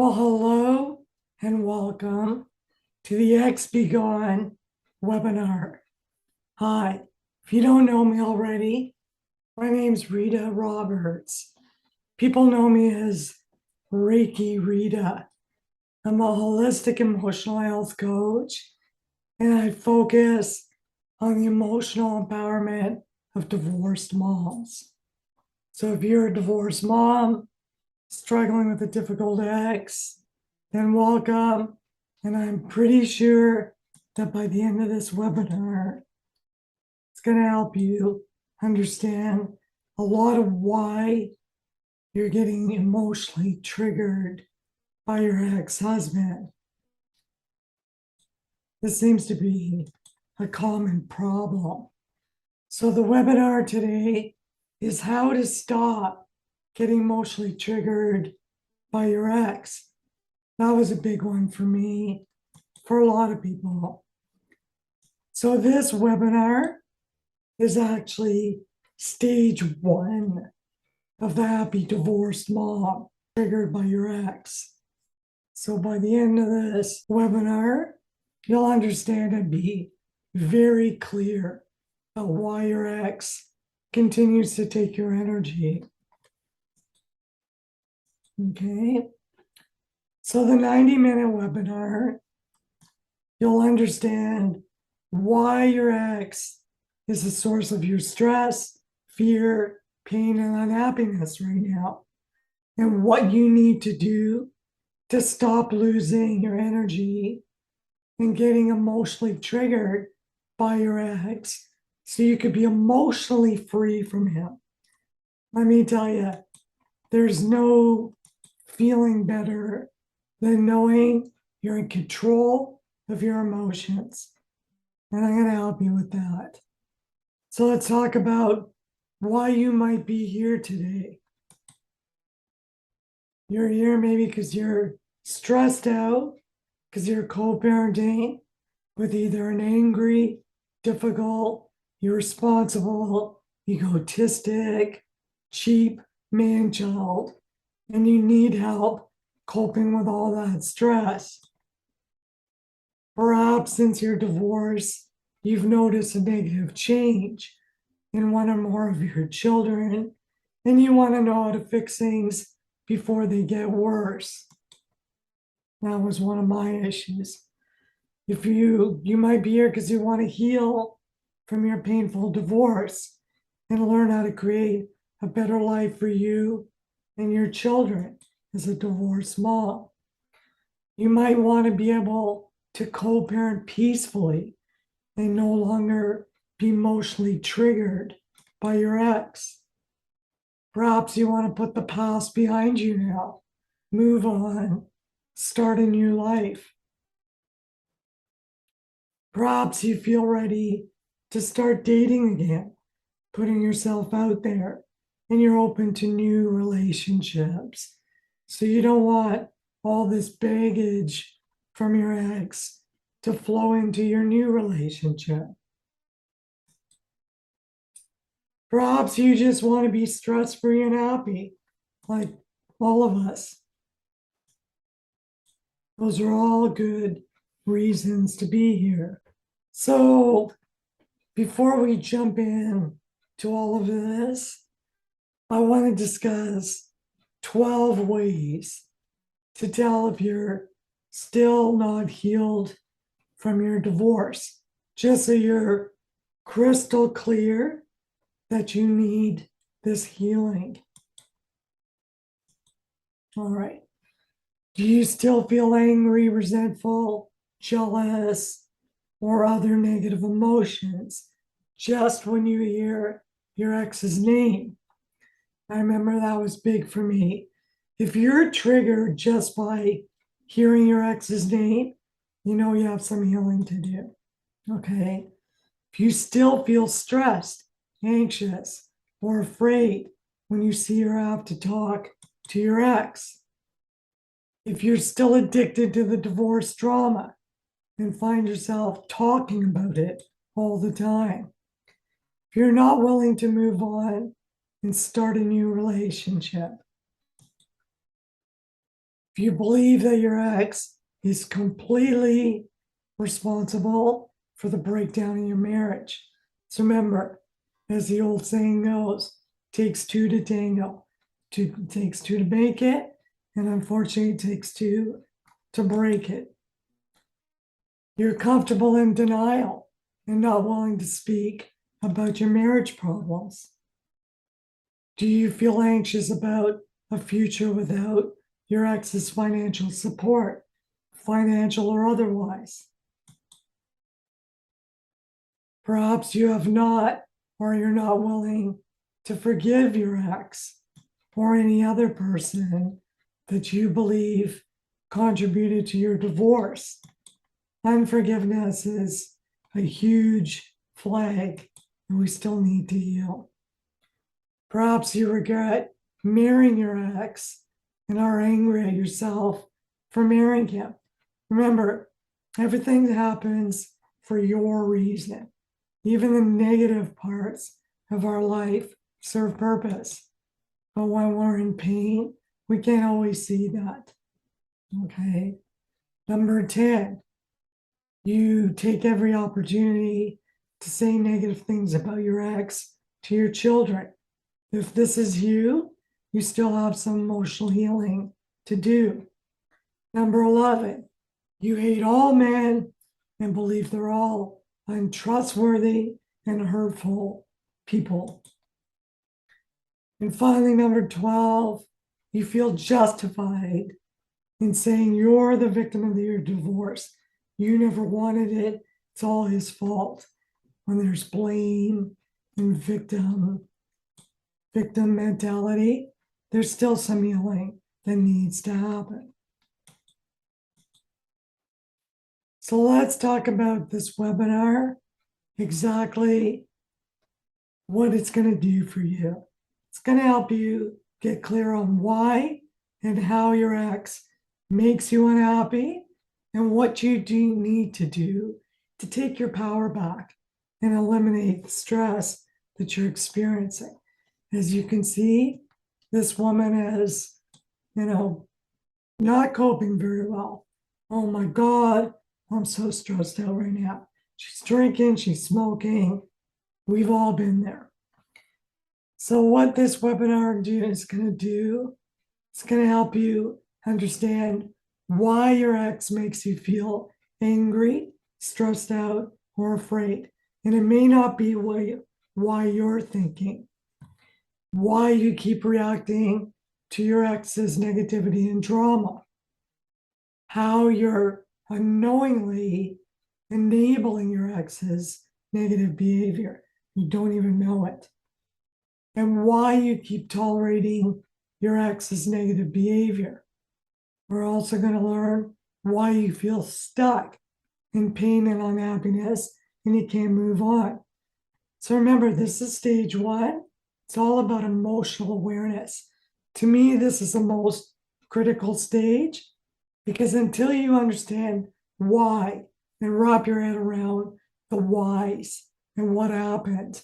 Well, hello and welcome to the X Be Gone webinar. Hi, if you don't know me already, my name's Rita Roberts. People know me as Reiki Rita. I'm a holistic emotional health coach, and I focus on the emotional empowerment of divorced moms. So if you're a divorced mom struggling with a difficult ex, then welcome. And I'm pretty sure that by the end of this webinar, it's going to help you understand a lot of why you're getting emotionally triggered by your ex-husband. This seems to be a common problem. So the webinar today is how to stop getting emotionally triggered by your ex. That was a big one for me, for a lot of people. So this webinar is actually stage 1 of the happy divorced mom triggered by your ex. So by the end of this webinar, you'll understand and be very clear about why your ex continues to take your energy. Okay. So the 90-minute webinar, you'll understand why your ex is the source of your stress, fear, pain, and unhappiness right now, and what you need to do to stop losing your energy and getting emotionally triggered by your ex so you could be emotionally free from him. Let me tell you, there's no feeling better than knowing you're in control of your emotions. And I'm going to help you with that. So let's talk about why you might be here today. You're here maybe because you're stressed out, because you're co-parenting with either an angry, difficult, irresponsible, egotistic, cheap man-child, and you need help coping with all that stress. Perhaps since your divorce, you've noticed a negative change in one or more of your children, and you want to know how to fix things before they get worse. That was one of my issues. If you might be here because you want to heal from your painful divorce and learn how to create a better life for you and your children as a divorced mom. You might want to be able to co-parent peacefully and no longer be emotionally triggered by your ex. Perhaps you want to put the past behind you now, move on, start a new life. Perhaps you feel ready to start dating again, putting yourself out there, and you're open to new relationships. So you don't want all this baggage from your ex to flow into your new relationship. Perhaps you just want to be stress-free and happy, like all of us. Those are all good reasons to be here. So before we jump in to all of this, I want to discuss 12 ways to tell if you're still not healed from your divorce, just so you're crystal clear that you need this healing. All right. Do you still feel angry, resentful, jealous, or other negative emotions just when you hear your ex's name? I remember that was big for me. If you're triggered just by hearing your ex's name, you know you have some healing to do. Okay. If you still feel stressed, anxious, or afraid when you see or have to talk to your ex, if you're still addicted to the divorce drama and find yourself talking about it all the time, if you're not willing to move on and start a new relationship, if you believe that your ex is completely responsible for the breakdown in your marriage. So remember, as the old saying goes, takes two to tango. Takes two to make it, and unfortunately, it takes two to break it. You're comfortable in denial and not willing to speak about your marriage problems. Do you feel anxious about a future without your ex's financial support, financial or otherwise? Perhaps you have not, or you're not willing to forgive your ex or any other person that you believe contributed to your divorce. Unforgiveness is a huge flag, and we still need to heal. Perhaps you regret marrying your ex and are angry at yourself for marrying him. Remember, everything happens for your reason. Even the negative parts of our life serve purpose. But when we're in pain, we can't always see that. Okay. Number 10, you take every opportunity to say negative things about your ex to your children. If this is you, you still have some emotional healing to do. Number 11, you hate all men and believe they're all untrustworthy and hurtful people. And finally, number 12, you feel justified in saying you're the victim of your divorce. You never wanted it. It's all his fault. When there's blame and victim mentality, there's still some healing that needs to happen. So let's talk about this webinar, exactly what it's going to do for you. It's going to help you get clear on why and how your ex makes you unhappy and what you do need to do to take your power back and eliminate the stress that you're experiencing. As you can see, this woman is, not coping very well. Oh my God, I'm so stressed out right now. She's drinking, she's smoking. We've all been there. So what this webinar is going to do, it's going to help you understand why your ex makes you feel angry, stressed out, or afraid. And it may not be why you're thinking, why you keep reacting to your ex's negativity and drama, how you're unknowingly enabling your ex's negative behavior. You don't even know it. And why you keep tolerating your ex's negative behavior. We're also going to learn why you feel stuck in pain and unhappiness and you can't move on. So remember, this is stage 1. It's all about emotional awareness. To me, this is the most critical stage because until you understand why and wrap your head around the whys and what happened,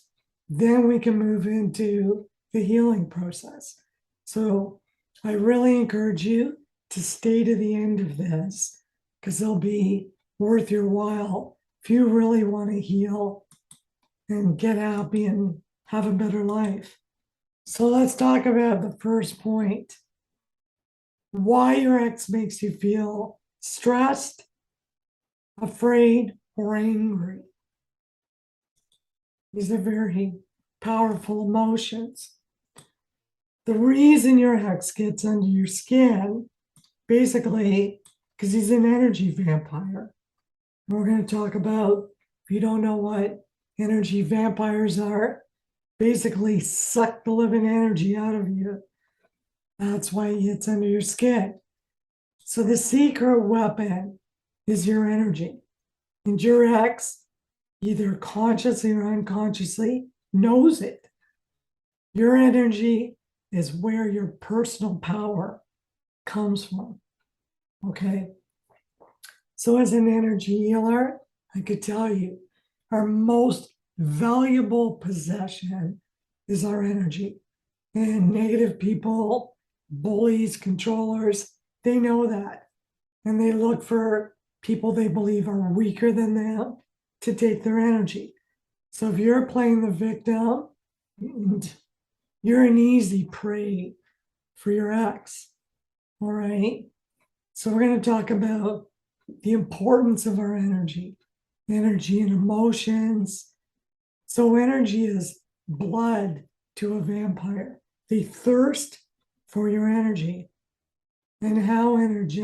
then we can move into the healing process. So I really encourage you to stay to the end of this because it'll be worth your while if you really want to heal and get happy and have a better life. So let's talk about the first point. Why your ex makes you feel stressed, afraid, or angry. These are very powerful emotions. The reason your ex gets under your skin, basically, because he's an energy vampire. And we're going to talk about, if you don't know what energy vampires are, basically suck the living energy out of you. That's why he gets under your skin. So the secret weapon is your energy. And your ex, either consciously or unconsciously, knows it. Your energy is where your personal power comes from. Okay. So as an energy healer, I could tell you our most valuable possession is our energy. And negative people, bullies, controllers, They know that. And they look for people they believe are weaker than them to take their energy. So if you're playing the victim, you're an easy prey for your ex. All right. So we're going to talk about the importance of our energy and emotions. So energy is blood to a vampire. They thirst for your energy and how energy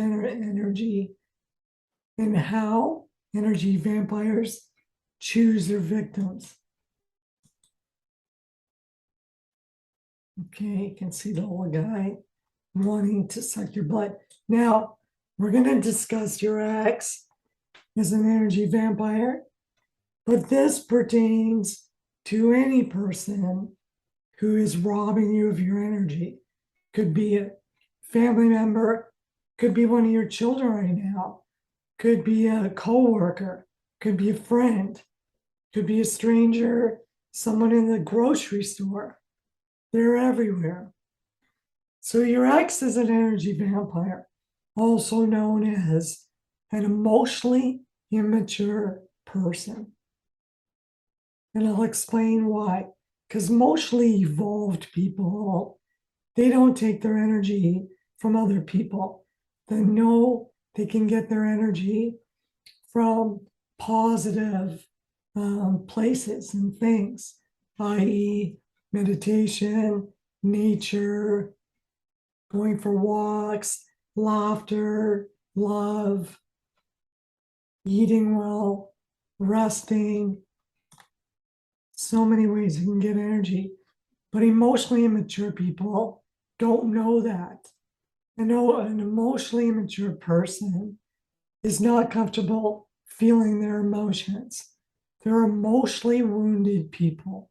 vampires choose their victims. Okay, you can see the little guy wanting to suck your blood. Now, we're going to discuss your ex as an energy vampire, but this pertains to any person who is robbing you of your energy. Could be a family member, could be one of your children right now, could be a coworker, could be a friend, could be a stranger, someone in the grocery store. They're everywhere. So your ex is an energy vampire, also known as an emotionally immature person. And I'll explain why. Because emotionally evolved people, they don't take their energy from other people. They know they can get their energy from positive places and things, i.e., meditation, nature, going for walks, laughter, love, eating well, resting. So many ways you can get energy. But emotionally immature people don't know that. I know an emotionally immature person is not comfortable feeling their emotions. They're emotionally wounded people.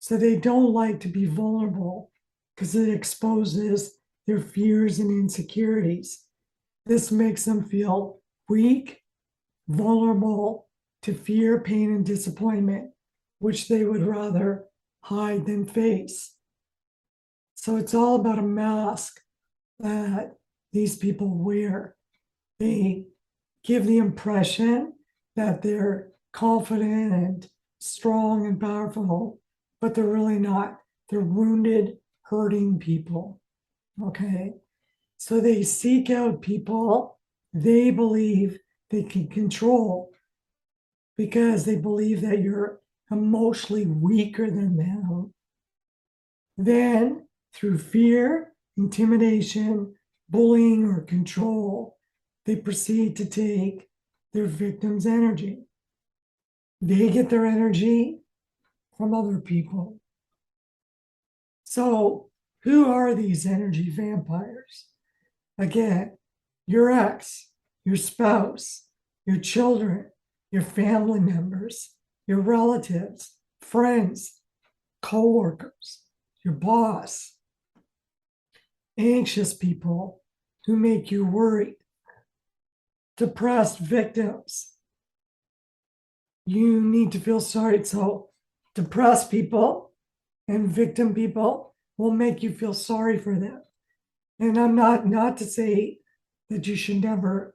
So they don't like to be vulnerable because it exposes their fears and insecurities. This makes them feel weak, vulnerable to fear, pain, and disappointment, which they would rather hide than face. So it's all about a mask that these people wear. They give the impression that they're confident and strong and powerful, but they're really not. They're wounded, hurting people. Okay. So they seek out people they believe they can control because they believe that you're emotionally weaker than them. Then, through fear, intimidation, bullying, or control, they proceed to take their victim's energy. They get their energy from other people. So, who are these energy vampires? Again, your ex, your spouse, your children, your family members, your relatives, friends, coworkers, your boss, anxious people who make you worried, depressed victims. You need to feel sorry. So, depressed people and victim people will make you feel sorry for them. And I'm not to say that you should never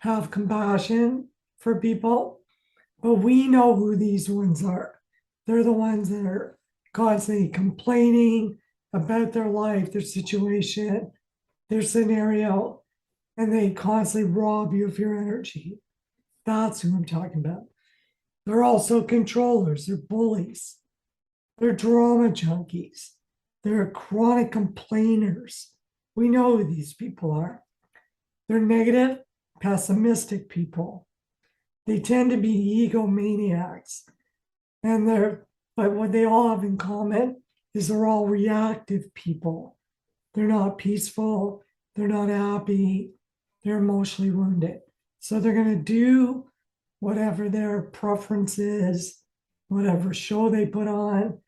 have compassion for people, but we know who these ones are. They're the ones that are constantly complaining about their life, their situation, their scenario, and they constantly rob you of your energy. That's who I'm talking about. They're also controllers, they're bullies, they're drama junkies, they're chronic complainers. We know who these people are. They're negative, pessimistic people. They tend to be egomaniacs. But what they all have in common is they're all reactive people. They're not peaceful, they're not happy, they're emotionally wounded. So they're going to do whatever their preference is, whatever show they put on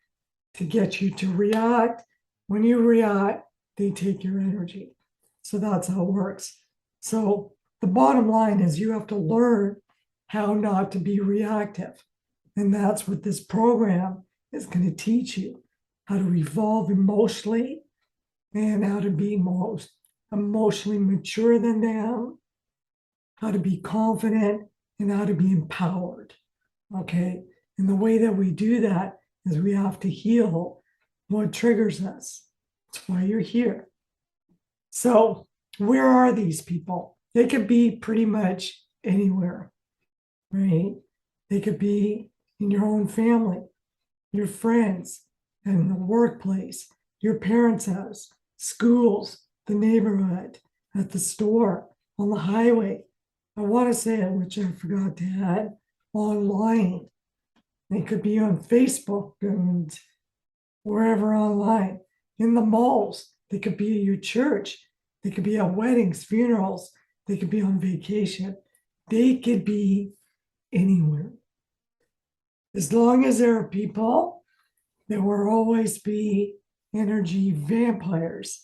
to get you to react. When you react, they take your energy. So that's how it works. So the bottom line is you have to learn how not to be reactive. And that's what this program is going to teach you, how to evolve emotionally and how to be most emotionally mature than them, how to be confident, and how to be empowered. Okay. And the way that we do that is we have to heal what triggers us. That's why you're here. So, where are these people? They could be pretty much anywhere, right? They could be in your own family, your friends, and the workplace, your parents' house, schools, the neighborhood, at the store, on the highway. I want to say it, which I forgot to add, online. They could be on Facebook and wherever online, in the malls. They could be at your church. They could be at weddings, funerals. They could be on vacation. They could be anywhere. As long as there are people, there will always be energy vampires.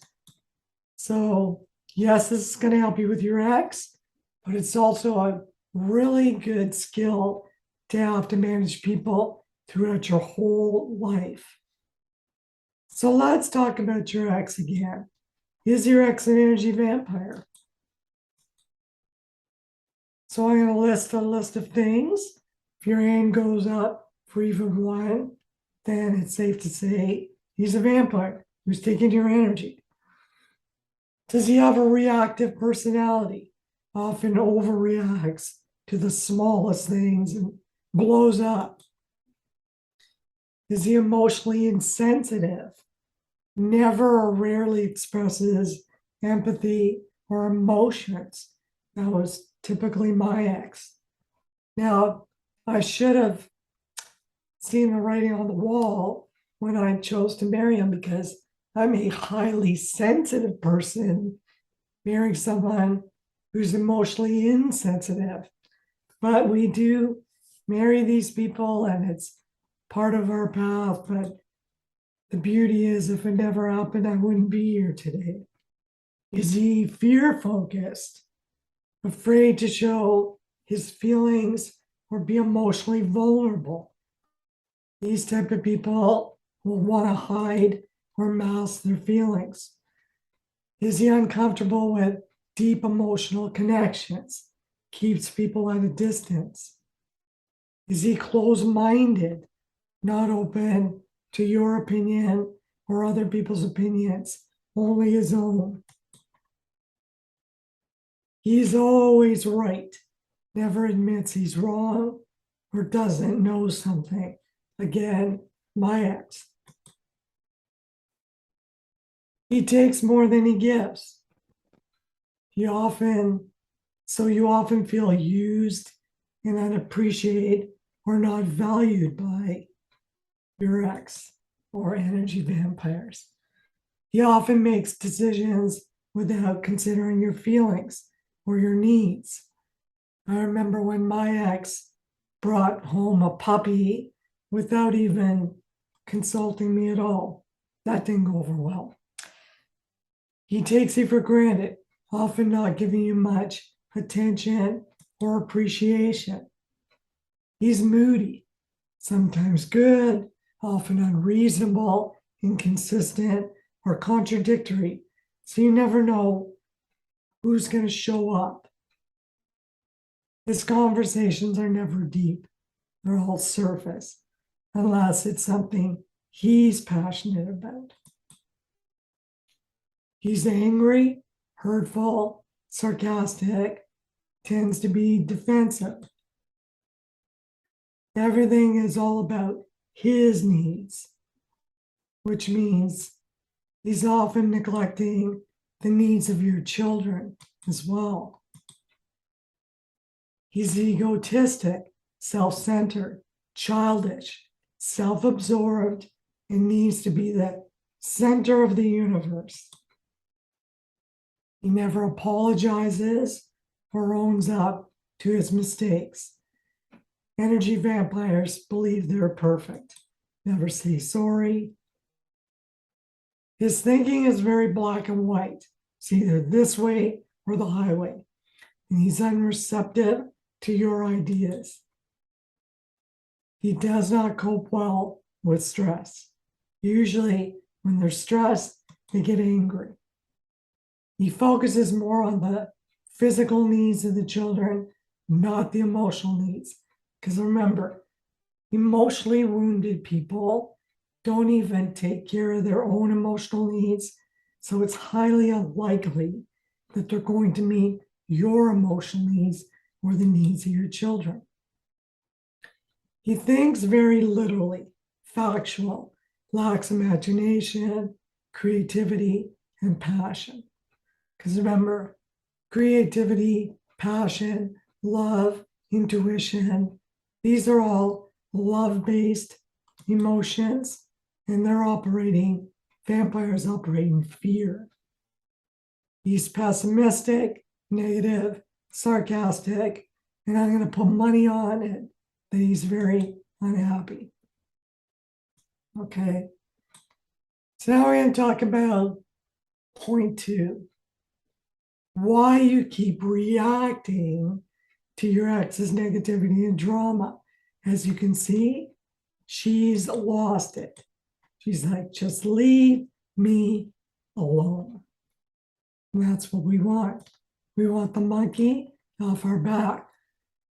So, yes, this is going to help you with your ex, but it's also a really good skill to have to manage people throughout your whole life. So let's talk about your ex again. Is your ex an energy vampire? So I'm going to list a list of things. If your hand goes up for even one, then it's safe to say he's a vampire who's taking your energy. Does he have a reactive personality? Often overreacts to the smallest things and blows up. Is he emotionally insensitive? Never or rarely expresses empathy or emotions. That was typically my ex. Now, I should have seen the writing on the wall when I chose to marry him because I'm a highly sensitive person marrying someone who's emotionally insensitive. But we do marry these people and it's part of our path. But the beauty is, if it never happened, I wouldn't be here today. Is he fear focused, afraid to show his feelings or be emotionally vulnerable? These type of people will want to hide or mask their feelings. Is he uncomfortable with deep emotional connections? Keeps people at a distance. Is he closed-minded, not open to your opinion or other people's opinions, only his own? He's always right, never admits he's wrong or doesn't know something. Again, my ex. He takes more than he gives. You often feel used and unappreciated or not valued by your ex or energy vampires. He often makes decisions without considering your feelings or your needs. I remember when my ex brought home a puppy without even consulting me at all. That didn't go over well. He takes you for granted, often not giving you much attention or appreciation. He's moody, sometimes good, often unreasonable, inconsistent, or contradictory. So you never know who's going to show up. His conversations are never deep, they're all surface, unless it's something he's passionate about. He's angry, hurtful, sarcastic, tends to be defensive. Everything is all about his needs, which means he's often neglecting the needs of your children as well. He's egotistic, self-centered, childish, self-absorbed, and needs to be the center of the universe. He never apologizes or owns up to his mistakes. Energy vampires believe they're perfect, never say sorry. His thinking is very black and white. It's either this way or the highway. And he's unreceptive to your ideas. He does not cope well with stress. Usually, when they're stressed, they get angry. He focuses more on the physical needs of the children, not the emotional needs. Because remember, emotionally wounded people don't even take care of their own emotional needs. So it's highly unlikely that they're going to meet your emotional needs or the needs of your children. He thinks very literally, factual, lacks imagination, creativity, and passion. Because remember, creativity, passion, love, intuition, these are all love-based emotions, and vampires operate in fear. He's pessimistic, negative, sarcastic, and I'm going to put money on it that he's very unhappy. Okay. So now we're going to talk about point 2. Why you keep reacting to your ex's negativity and drama. As you can see, she's lost it. She's like, just leave me alone. And that's what we want. We want the monkey off our back.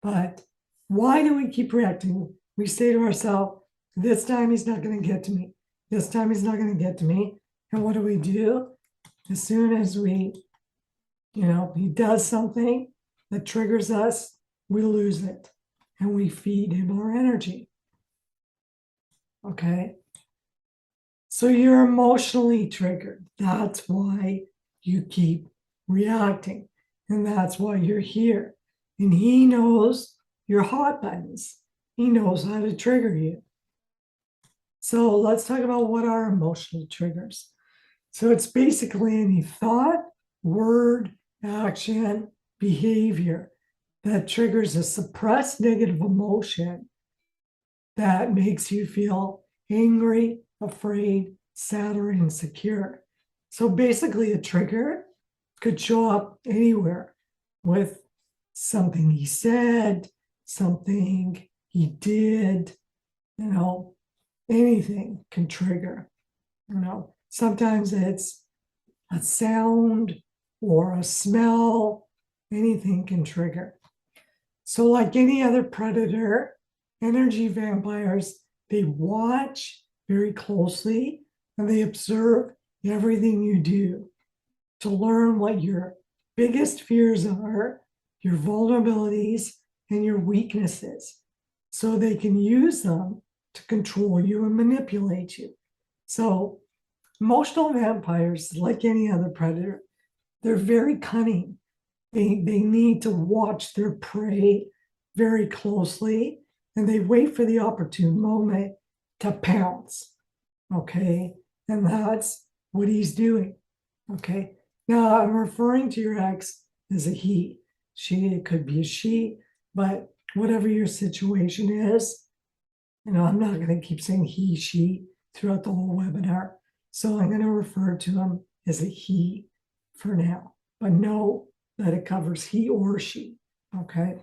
But why do we keep reacting? We say to ourselves, this time he's not going to get to me. This time he's not going to get to me. And what do? As soon as he does something that triggers us, we lose it and we feed him our energy. Okay. So you're emotionally triggered. That's why you keep reacting. And that's why you're here. And he knows your hot buttons. He knows how to trigger you. So let's talk about what are emotional triggers. So it's basically any thought, word, action, behavior that triggers a suppressed negative emotion that makes you feel angry, afraid, sad, or insecure. So basically, a trigger could show up anywhere with something he said, something he did, anything can trigger. Sometimes it's a sound or a smell, anything can trigger. So like any other predator, energy vampires, they watch very closely and they observe everything you do to learn what your biggest fears are, your vulnerabilities, and your weaknesses, so they can use them to control you and manipulate you. So emotional vampires, like any other predator, they're very cunning. They need to watch their prey very closely, and they wait for the opportune moment to pounce. Okay. And that's what he's doing. Okay. Now I'm referring to your ex as a he. It could be a she, but whatever your situation is, I'm not going to keep saying he, she throughout the whole webinar. So I'm going to refer to him as a he for now, but know that it covers he or she. Okay.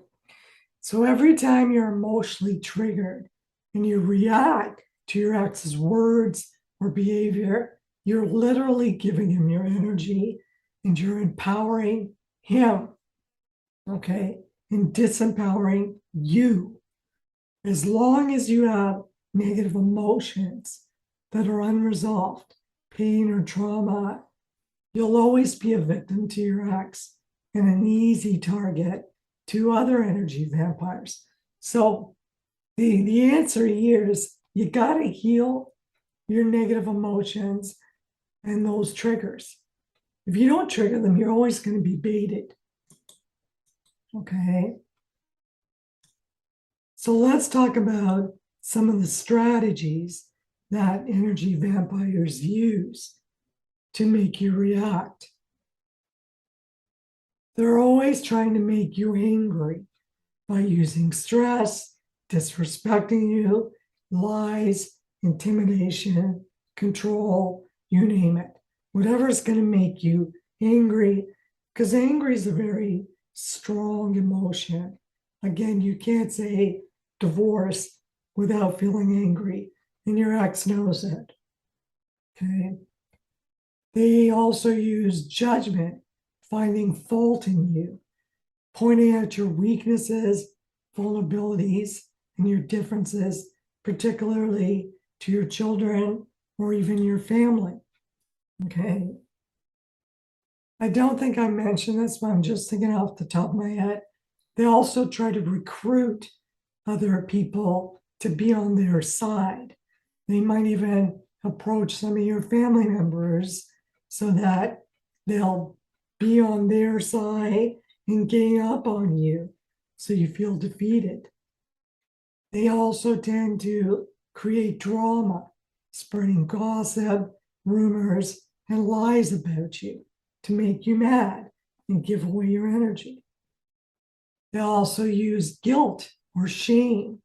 So every time you're emotionally triggered and you react to your ex's words or behavior, you're literally giving him your energy and you're empowering him. Okay. And disempowering you. As long as you have negative emotions that are unresolved, pain or trauma, you'll always be a victim to your ex and an easy target to other energy vampires. So the answer here is you got to heal your negative emotions and those triggers. If you don't trigger them, you're always going to be baited. Okay. So let's talk about some of the strategies that energy vampires use to make you react. They're always trying to make you angry by using stress, disrespecting you, lies, intimidation, control, you name it. Whatever's going to make you angry, because angry is a very strong emotion. Again, you can't say divorce without feeling angry, and your ex knows it. Okay. They also use judgment finding fault in you, pointing out your weaknesses, vulnerabilities, and your differences, particularly to your children or even your family. Okay. I don't think I mentioned this, but I'm just thinking off the top of my head. They also try to recruit other people to be on their side. They might even approach some of your family members so that they'll be on their side and gang up on you so you feel defeated. They also tend to create drama, spreading gossip, rumors, and lies about you to make you mad and give away your energy. They also use guilt or shame,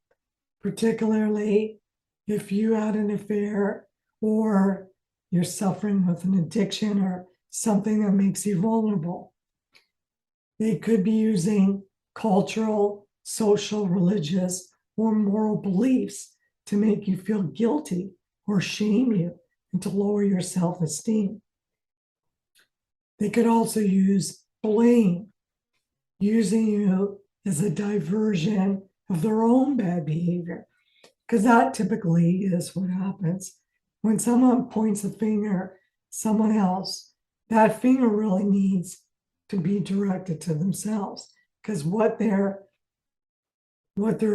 particularly if you had an affair or you're suffering with an addiction or something that makes you vulnerable. They could be using cultural, social, religious, or moral beliefs to make you feel guilty or shame you and to lower your self-esteem. They could also use blame, using you as a diversion of their own bad behavior, because that typically is what happens. When someone points a finger at someone else, that finger really needs to be directed to themselves, because what they're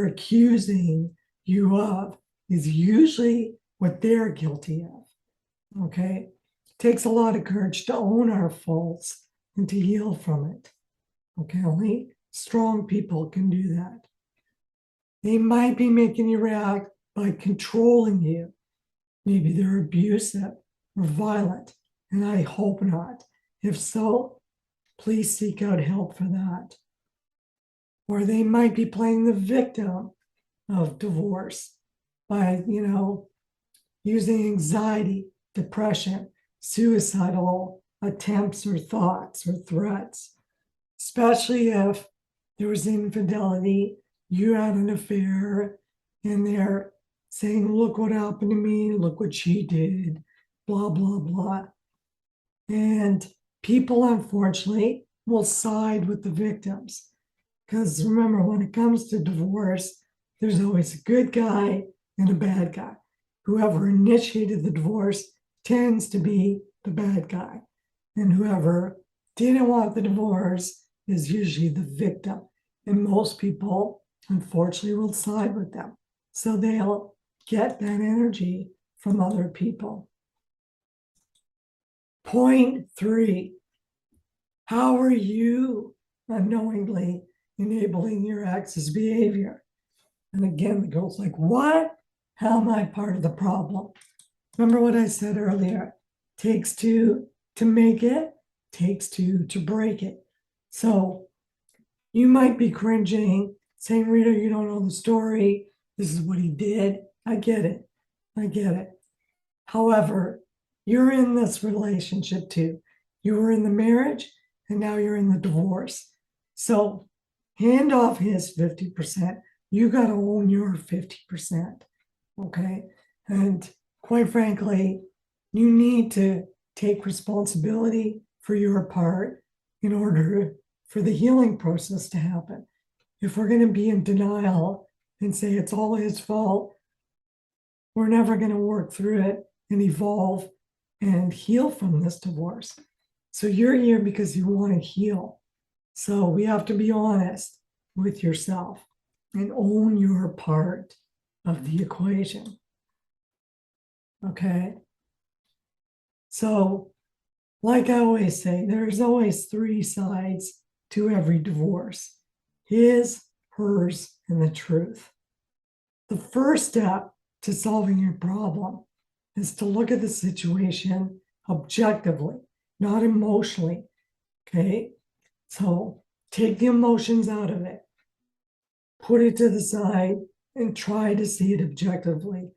accusing you of is usually what they're guilty of. Okay. It takes a lot of courage to own our faults and to heal from it. Okay. Only strong people can do that. They might be making you react by controlling you. Maybe they're abusive or violent, and I hope not. If so, please seek out help for that. Or they might be playing the victim of divorce by, using anxiety, depression, suicidal attempts or thoughts or threats, especially if there was infidelity, you had an affair, and they're saying, look what happened to me, look what she did, blah, blah, blah. And people, unfortunately, will side with the victims. Because remember, when it comes to divorce, there's always a good guy and a bad guy. Whoever initiated the divorce tends to be the bad guy. And whoever didn't want the divorce is usually the victim. And most people, unfortunately, will side with them. So they'll get that energy from other people. Point 3, how are you unknowingly enabling your ex's behavior? And again, the girl's like, what? How am I part of the problem? Remember what I said earlier? Takes two to make it, takes two to break it. So you might be cringing, saying, Rita, you don't know the story. This is what he did. I get it. I get it. However, you're in this relationship too. You were in the marriage and now you're in the divorce. So hand off his 50%. You got to own your 50%. Okay. And quite frankly, you need to take responsibility for your part in order for the healing process to happen. If we're going to be in denial and say it's all his fault, we're never going to work through it and evolve and heal from this divorce. So you're here because you want to heal. So we have to be honest with yourself and own your part of the equation. Okay. So, like I always say, there's always 3 sides to every divorce: his, hers, and the truth. The first step to solving your problem is to look at the situation objectively, not emotionally. Okay. So take the emotions out of it, put it to the side, and try to see it objectively.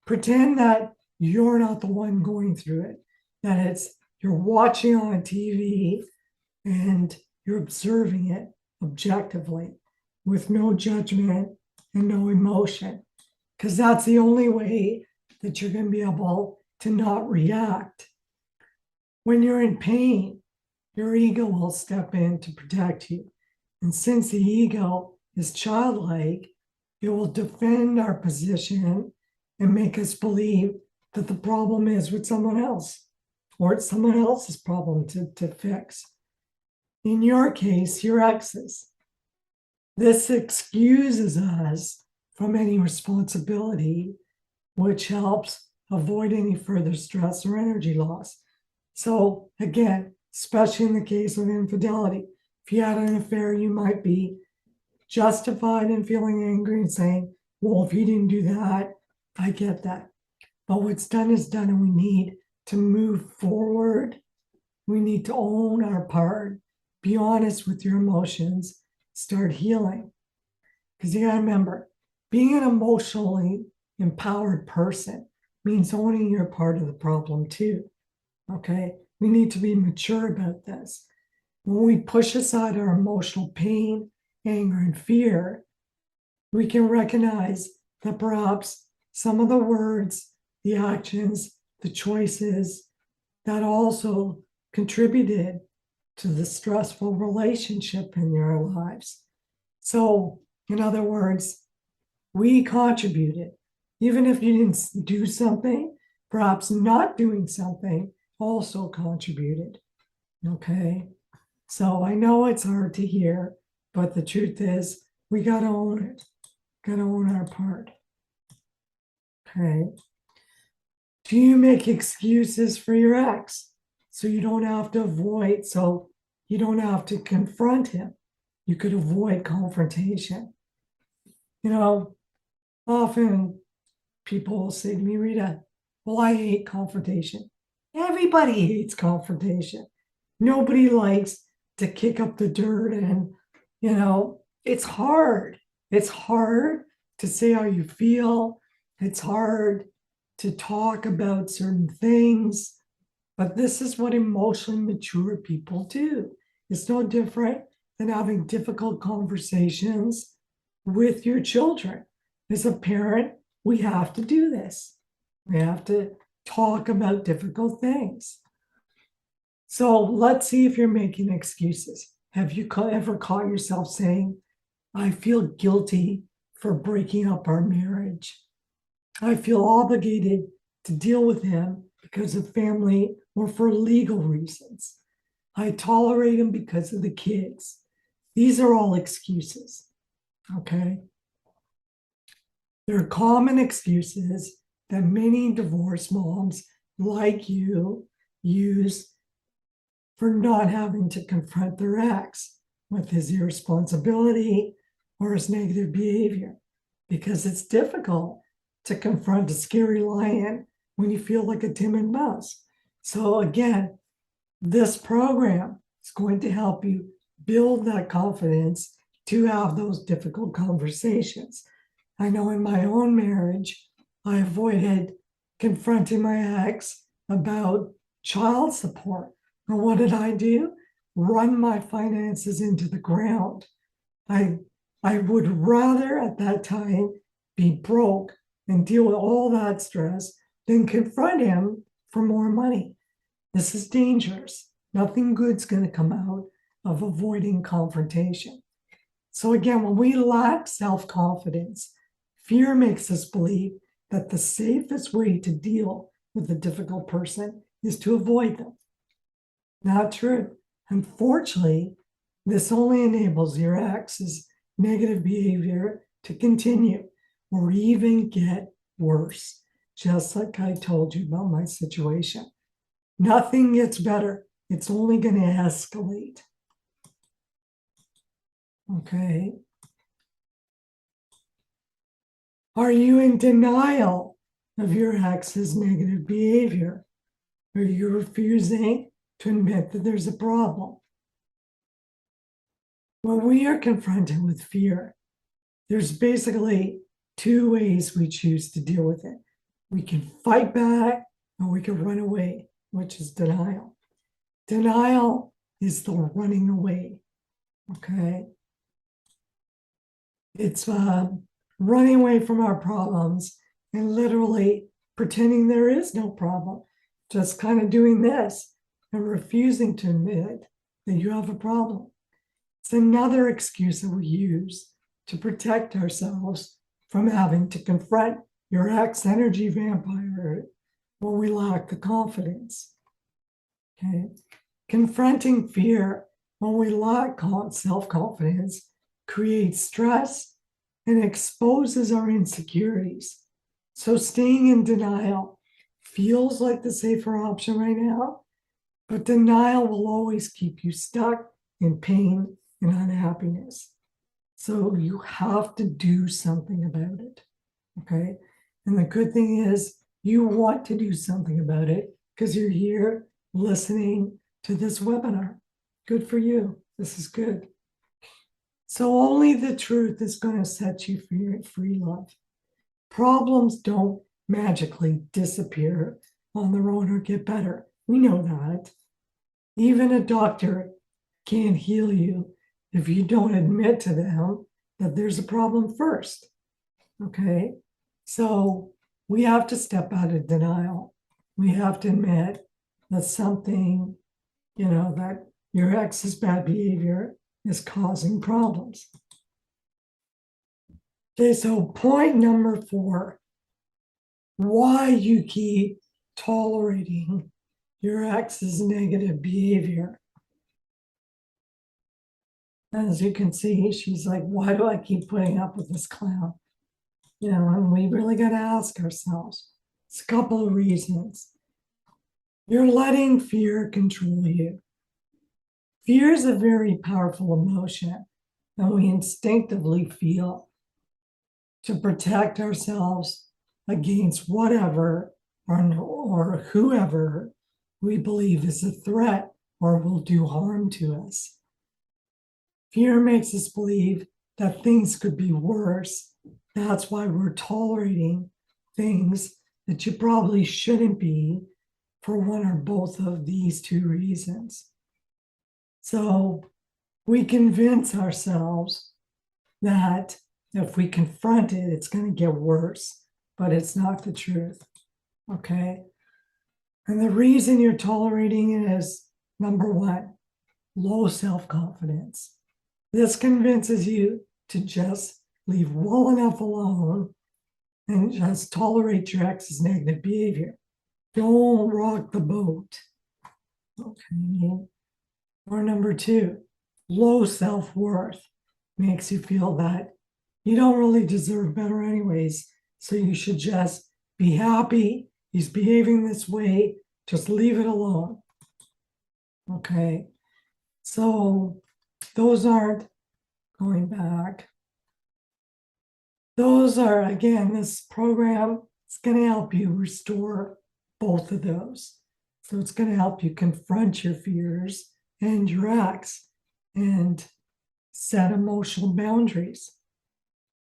Pretend that you're not the one going through it, that you're watching on TV and you're observing it objectively with no judgment and no emotion, because that's the only way that you're going to be able to not react. When you're in pain, your ego will step in to protect you. And since the ego is childlike, it will defend our position and make us believe that the problem is with someone else or it's someone else's problem to fix. In your case, your ex's. This excuses us from any responsibility, which helps avoid any further stress or energy loss. So again, especially in the case of infidelity, if you had an affair, you might be justified in feeling angry and saying, well, if you didn't do that, I get that. But what's done is done, and we need to move forward. We need to own our part, be honest with your emotions, start healing. Because you got to remember, being an emotionally empowered person means owning your part of the problem too. Okay? We need to be mature about this. When we push aside our emotional pain, anger, and fear, we can recognize that perhaps some of the words, the actions, the choices that also contributed to the stressful relationship in your lives. So, in other words, we contributed. Even if you didn't do something, perhaps not doing something also contributed. Okay? So I know it's hard to hear, but the truth is we got to own it. Got to own our part. Okay. Do you make excuses for your ex so you don't have to avoid, so you don't have to confront him? You could avoid confrontation. You know, often people will say to me, Rita, well, I hate confrontation. Everybody hates confrontation. Nobody likes to kick up the dirt, and, it's hard. It's hard to say how you feel. It's hard to talk about certain things, but this is what emotionally mature people do. It's no different than having difficult conversations with your children. As a parent, we have to do this. We have to talk about difficult things. So let's see if you're making excuses. Have you ever caught yourself saying, I feel guilty for breaking up our marriage? I feel obligated to deal with him because of family or for legal reasons. I tolerate him because of the kids. These are all excuses, okay? They're common excuses that many divorced moms like you use for not having to confront their ex with his irresponsibility or his negative behavior, because it's difficult to confront a scary lion when you feel like a timid mouse. So again, this program is going to help you build that confidence to have those difficult conversations. I know in my own marriage, I avoided confronting my ex about child support. And what did I do? Run my finances into the ground. I would rather at that time be broke and deal with all that stress than confront him for more money. This is dangerous. Nothing good's going to come out of avoiding confrontation. So again, when we lack self-confidence, fear makes us believe that the safest way to deal with a difficult person is to avoid them. Not true. Unfortunately, this only enables your ex's negative behavior to continue or even get worse, just like I told you about my situation. Nothing gets better. It's only going to escalate. Okay. Are you in denial of your ex's negative behavior? Are you refusing to admit that there's a problem? When we are confronted with fear, there's basically two ways we choose to deal with it. We can fight back or we can run away, which is denial. Denial is the running away, okay? It's running away from our problems and literally pretending there is no problem, just kind of doing this and refusing to admit that you have a problem. It's another excuse that we use to protect ourselves from having to confront your ex energy vampire when we lack the confidence. Okay. Confronting fear when we lack self-confidence creates stress and exposes our insecurities. So staying in denial feels like the safer option right now, but denial will always keep you stuck in pain and unhappiness. So you have to do something about it. Okay. And the good thing is you want to do something about it because you're here listening to this webinar. Good for you. This is good. So only the truth is going to set you free, love. Problems don't magically disappear on their own or get better. We know that. Even a doctor can't heal you if you don't admit to them that there's a problem first. Okay. So we have to step out of denial. We have to admit that something, that your ex's bad behavior is causing problems. Okay, so point number 4, why you keep tolerating your ex's negative behavior. As you can see, she's like, why do I keep putting up with this clown? And we really got to ask ourselves. It's a couple of reasons. You're letting fear control you. Fear is a very powerful emotion that we instinctively feel to protect ourselves against whatever or whoever we believe is a threat or will do harm to us. Fear makes us believe that things could be worse. That's why we're tolerating things that you probably shouldn't be for one or both of these 2 reasons. So we convince ourselves that if we confront it, it's going to get worse, but it's not the truth. Okay. And the reason you're tolerating it is number 1, low self-confidence. This convinces you to just leave well enough alone and just tolerate your ex's negative behavior. Don't rock the boat. Okay. Or number 2, low self-worth makes you feel that you don't really deserve better anyways. So you should just be happy. He's behaving this way. Just leave it alone. Okay. So those aren't going back. Those are, again, this program is going to help you restore both of those. So it's going to help you confront your fears and your acts and set emotional boundaries.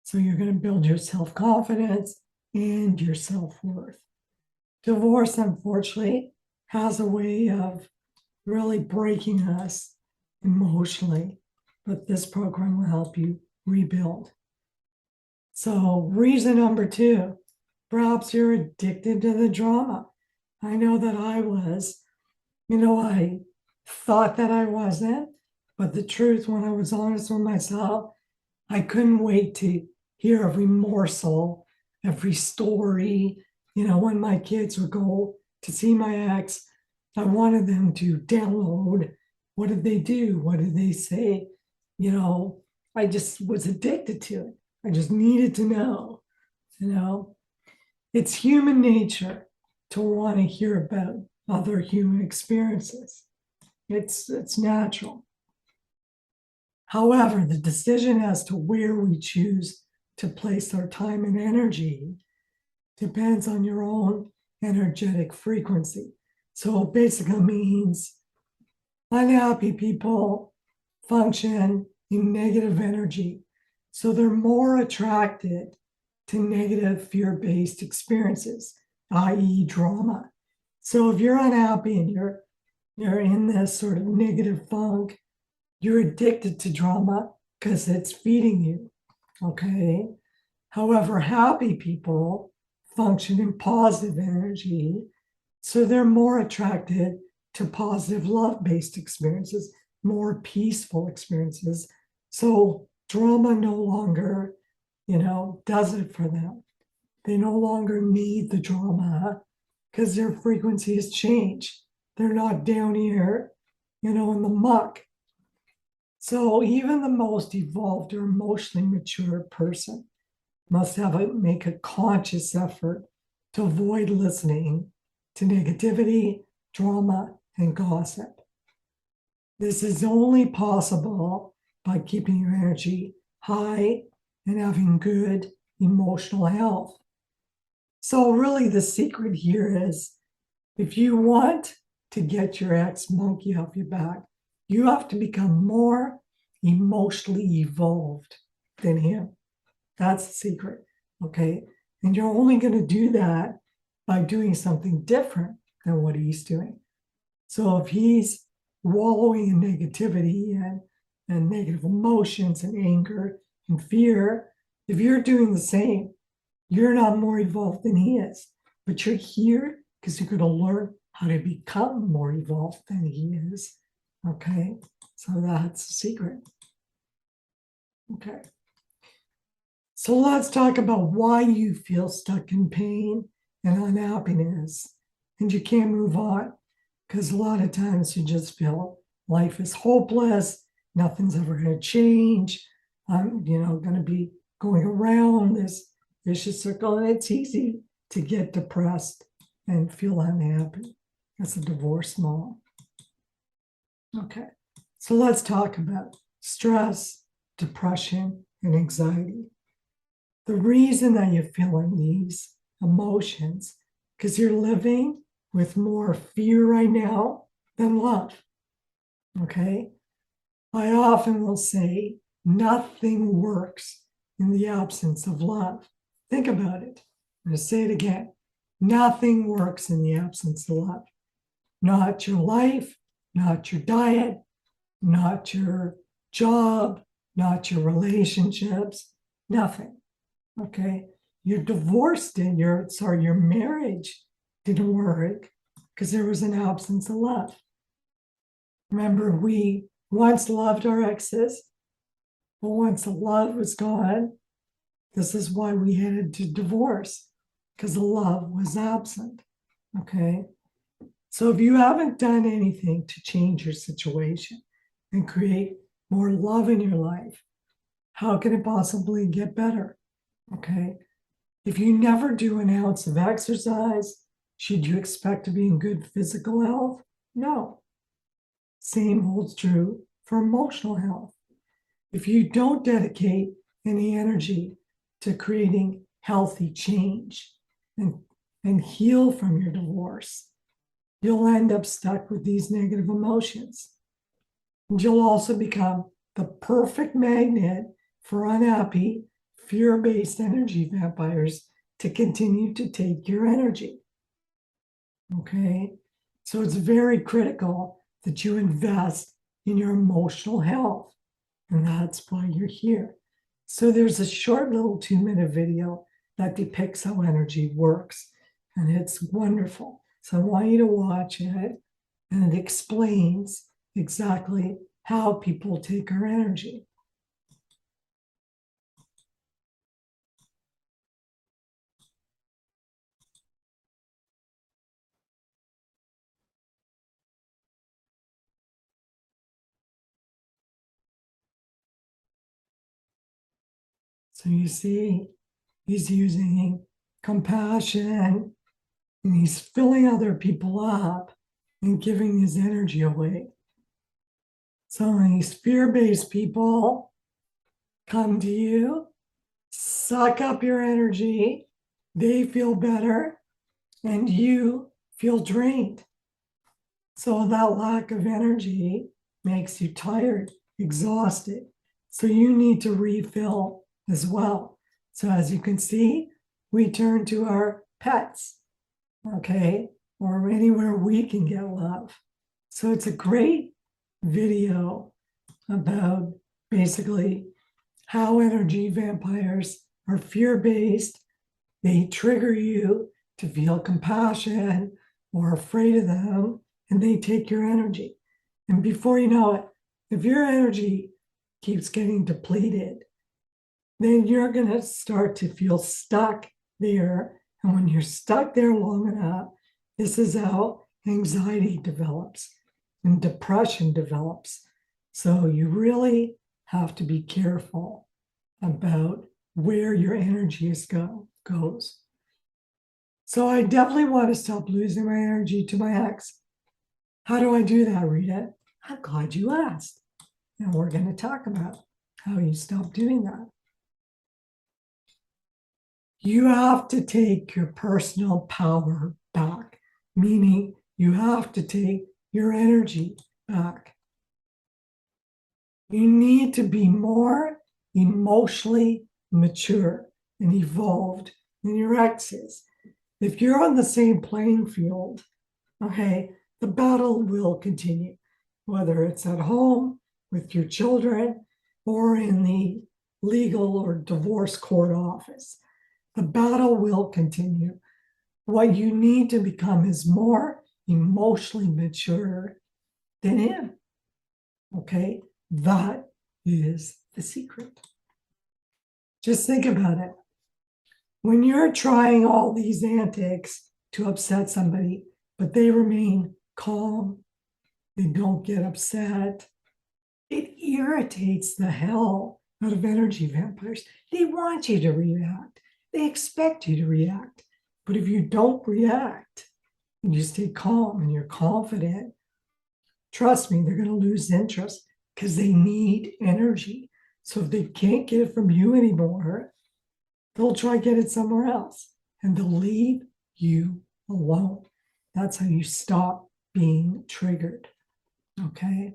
So you're going to build your self-confidence and your self-worth. Divorce, unfortunately, has a way of really breaking us emotionally, but this program will help you rebuild. So reason number 2, perhaps you're addicted to the drama. I know that I was. I thought that I wasn't, but the truth, when I was honest with myself, I couldn't wait to hear every morsel, every story. When my kids would go to see my ex, I wanted them to download. What did they do? What did they say? I just was addicted to it. I just needed to know. It's human nature to want to hear about other human experiences. It's natural. However, the decision as to where we choose to place our time and energy depends on your own energetic frequency. So it basically means unhappy people function in negative energy. So they're more attracted to negative fear-based experiences, i.e. drama. So if you're unhappy and you're in this sort of negative funk, you're addicted to drama because it's feeding you. Okay. However, happy people function in positive energy. So they're more attracted to positive love-based experiences, more peaceful experiences. So drama no longer, does it for them. They no longer need the drama because their frequency has changed. They're not down here, in the muck. So even the most evolved or emotionally mature person must make a conscious effort to avoid listening to negativity, drama, and gossip. This is only possible by keeping your energy high and having good emotional health. So really the secret here is, if you want to get your ex-monkey off your back, you have to become more emotionally evolved than him. That's the secret, okay? And you're only going to do that by doing something different than what he's doing. So if he's wallowing in negativity and negative emotions and anger and fear, if you're doing the same, you're not more evolved than he is. But you're here because you're going to learn how to become more evolved than he is. Okay, so that's the secret. Okay. So let's talk about why you feel stuck in pain and unhappiness and you can't move on. Because a lot of times you just feel life is hopeless, nothing's ever going to change. I'm, going to be going around this vicious circle, and it's easy to get depressed and feel unhappy as a divorced mom. Okay, so let's talk about stress, depression, and anxiety. The reason that you're feeling these emotions, because you're living with more fear right now than love. Okay, I often will say nothing works in the absence of love. Think about it. I'm going to say it again. Nothing works in the absence of love. Not your life, not your diet, not your job, not your relationships, nothing. Okay, your divorce didn't, your marriage didn't work because there was an absence of love. Remember, we once loved our exes, but once the love was gone, this is why we headed to divorce, because the love was absent. Okay, so if you haven't done anything to change your situation and create more love in your life, how can it possibly get better? Okay, if you never do an ounce of exercise, should you expect to be in good physical health? No. Same holds true for emotional health. If you don't dedicate any energy to creating healthy change and heal from your divorce, you'll end up stuck with these negative emotions. And you'll also become the perfect magnet for unhappy, fear-based energy vampires to continue to take your energy. Okay, so it's very critical that you invest in your emotional health, and that's why you're here. So there's a short little 2-minute video that depicts how energy works, and it's wonderful. So I want you to watch it, and it explains exactly how people take our energy. So you see, he's using compassion and he's filling other people up and giving his energy away. So these fear-based people come to you, suck up your energy, they feel better, and you feel drained. So that lack of energy makes you tired, exhausted. So you need to refill as well. So as you can see, we turn to our pets, okay, or anywhere we can get love. So it's a great video about basically how energy vampires are fear-based. They trigger you to feel compassion or afraid of them, and they take your energy. And before you know it, If your energy keeps getting depleted, then you're going to start to feel stuck there. And when you're stuck there long enough, this is how anxiety develops and depression develops. So you really have to be careful about where your energy goes. So I definitely want to stop losing my energy to my ex. How do I do that, Rita? I'm glad you asked. And we're going to talk about how you stop doing that. You have to take your personal power back, meaning you have to take your energy back. You need to be more emotionally mature and evolved than your ex is. If you're on the same playing field, okay, the battle will continue, whether it's at home with your children or in the legal or divorce court office. The battle will continue. What you need to become is more emotionally mature than him. Okay, that is the secret. Just think about it. When you're trying all these antics to upset somebody, but they remain calm, they don't get upset, it irritates the hell out of energy vampires. They want you to react. They expect you to react. But if you don't react and you stay calm and you're confident, trust me, they're going to lose interest because they need energy. So if they can't get it from you anymore, they'll try to get it somewhere else and they'll leave you alone. That's how you stop being triggered. Okay.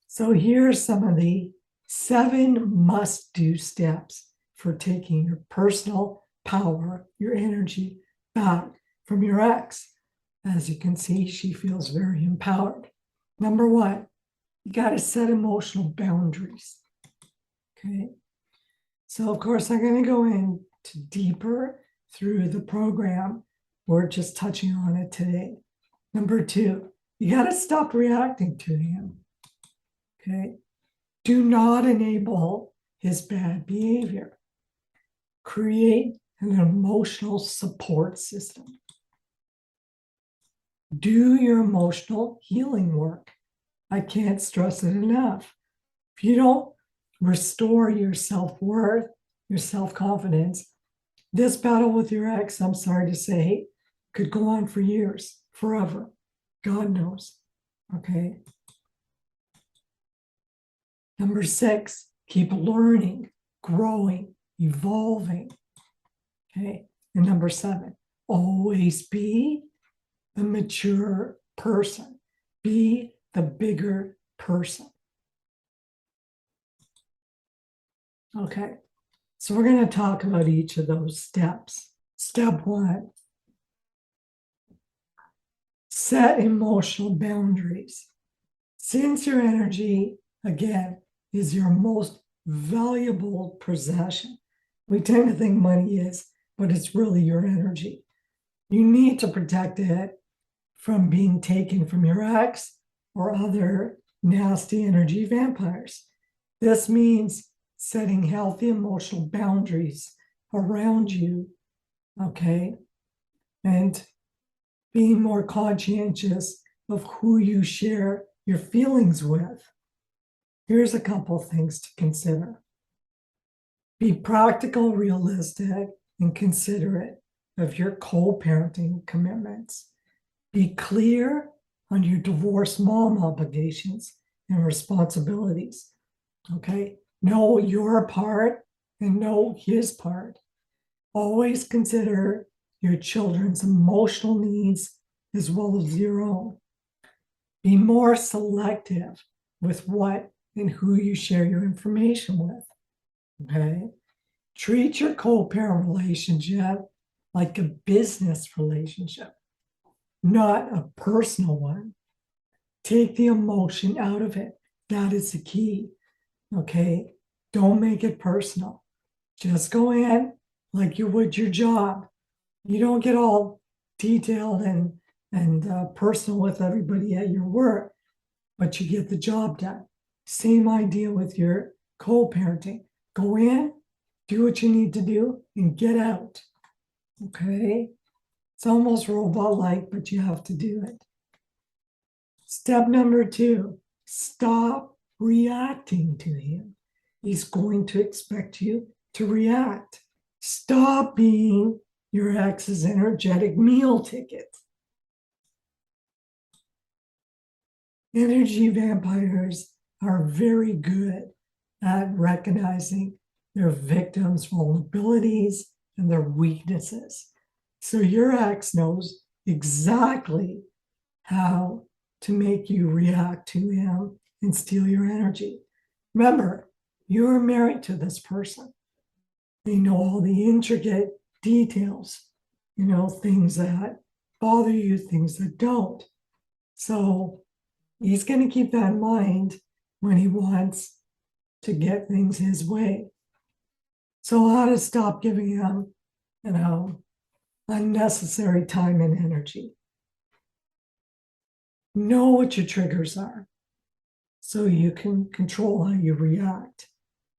So here's some of the 7 must-do steps for taking your personal power, your energy back from your ex. As you can see, she feels very empowered. Number 1, you got to set emotional boundaries. Okay. So, of course, I'm going to go into deeper through the program. We're just touching on it today. Number 2, you got to stop reacting to him. Okay. Do not enable his bad behavior. Create an emotional support system. Do your emotional healing work. I can't stress it enough. If you don't restore your self-worth, your self-confidence, this battle with your ex, I'm sorry to say, could go on for years, forever. God knows. Okay. Number 6, keep learning, growing, evolving. Okay. And number 7, always be the mature person. Be the bigger person. Okay. So we're going to talk about each of those steps. Step 1, set emotional boundaries. Since your energy, again, is your most valuable possession, we tend to think money is, but it's really your energy. You need to protect it from being taken from your ex or other nasty energy vampires. This means setting healthy emotional boundaries around you, okay? And being more conscientious of who you share your feelings with. Here's a couple things to consider. Be practical, realistic, and considerate of your co-parenting commitments. Be clear on your divorced mom obligations and responsibilities. Okay? Know your part and know his part. Always consider your children's emotional needs as well as your own. Be more selective with what and who you share your information with. Okay? Treat your co-parent relationship like a business relationship, not a personal one. Take the emotion out of it. That is the key. Okay? Don't make it personal. Just go in like you would your job. You don't get all detailed and personal with everybody at your work, but you get the job done. Same idea with your co-parenting. Go in, do what you need to do, and get out. Okay? It's almost robot-like, but you have to do it. Step number 2, stop reacting to him. He's going to expect you to react. Stop being your ex's energetic meal ticket. Energy vampires are very good at recognizing their victims' vulnerabilities and their weaknesses. So your ex knows exactly how to make you react to him and steal your energy. Remember, you're married to this person. They know all the intricate details, things that bother you, things that don't. So he's going to keep that in mind when he wants to get things his way. So how to stop giving him, unnecessary time and energy. Know what your triggers are so you can control how you react.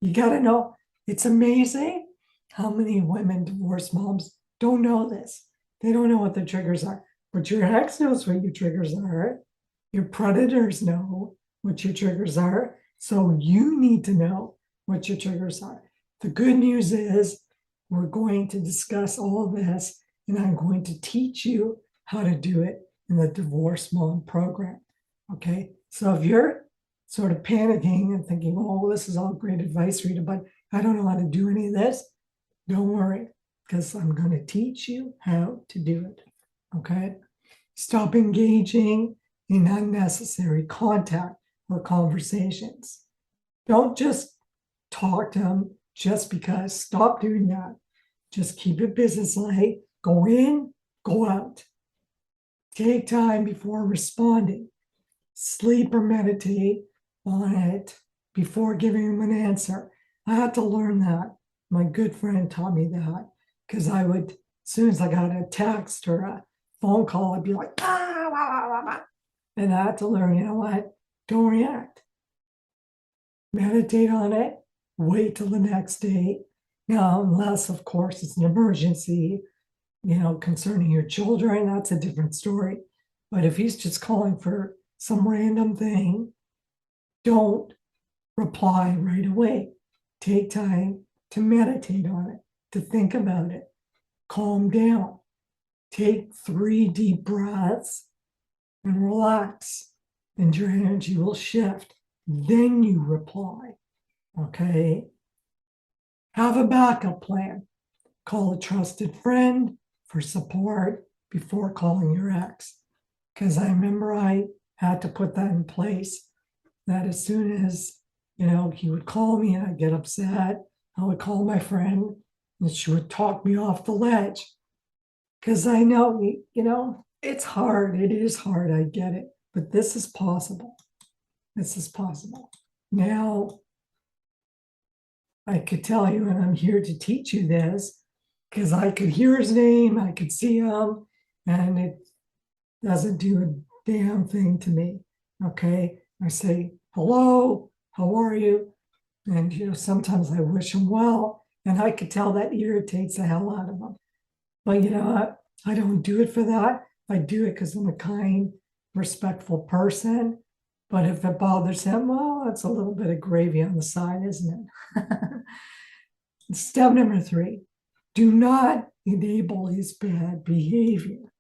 You got to know. It's amazing how many women, divorced moms, don't know this. They don't know what the triggers are. But your ex knows what your triggers are. Your predators know what your triggers are. So you need to know what your triggers are. The good news is we're going to discuss all of this, and I'm going to teach you how to do it in the Divorce Mom program. Okay, so if you're sort of panicking and thinking, oh, this is all great advice, Rita, but I don't know how to do any of this, don't worry, because I'm going to teach you how to do it. Okay, stop engaging in unnecessary contact or conversations. Don't just talk to them just because. Stop doing that. Just keep it businesslike. Go in, go out. Take time before responding. Sleep or meditate on it before giving them an answer. I had to learn that. My good friend taught me that because I would, as soon as I got a text or a phone call, I'd be like, ah, blah, blah, blah. And I had to learn, you know what? Don't react. Meditate on it. Wait till the next day. Now, unless, of course, it's an emergency, concerning your children, that's a different story. But if he's just calling for some random thing, don't reply right away. Take time to meditate on it, to think about it. Calm down. Take 3 deep breaths and relax, and your energy will shift. Then you reply. Okay? Have a backup plan. Call a trusted friend for support before calling your ex. Because I remember I had to put that in place, that as soon as, he would call me and I'd get upset, I would call my friend and she would talk me off the ledge. Because I know, it's hard. It is hard. I get it. But this is possible. This is possible. Now, I could tell you, and I'm here to teach you this, because I could hear his name, I could see him, and it doesn't do a damn thing to me. Okay. I say, hello, how are you? And, sometimes I wish him well, and I could tell that irritates the hell out of him. But you know what? I don't do it for that. I do it because I'm a kind, respectful person. But if it bothers him, well, that's a little bit of gravy on the side, isn't it? Step number 3, do not enable his bad behavior.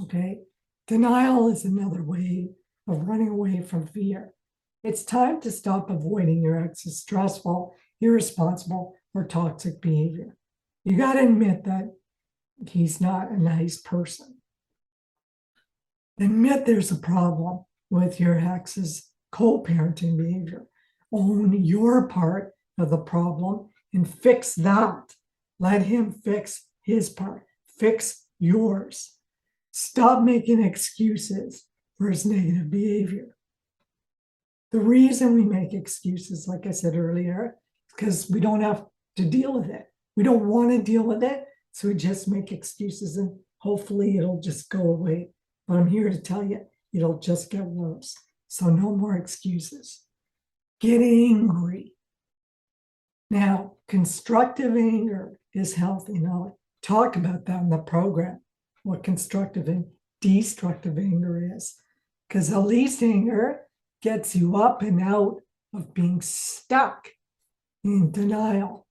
Okay. Denial is another way of running away from fear. It's time to stop avoiding your ex's stressful, irresponsible, or toxic behavior. You got to admit that he's not a nice person. Admit there's a problem with your ex's co-parenting behavior. Own your part of the problem and fix that. Let him fix his part. Fix yours. Stop making excuses for his negative behavior. The reason we make excuses, like I said earlier, is because we don't have to deal with it. We don't want to deal with it, so we just make excuses and hopefully it'll just go away. But I'm here to tell you, it'll just get worse. So no more excuses. get angry. Now, constructive anger is healthy. Now, I talk about that in the program, what constructive and destructive anger is. Because at least anger gets you up and out of being stuck in denial.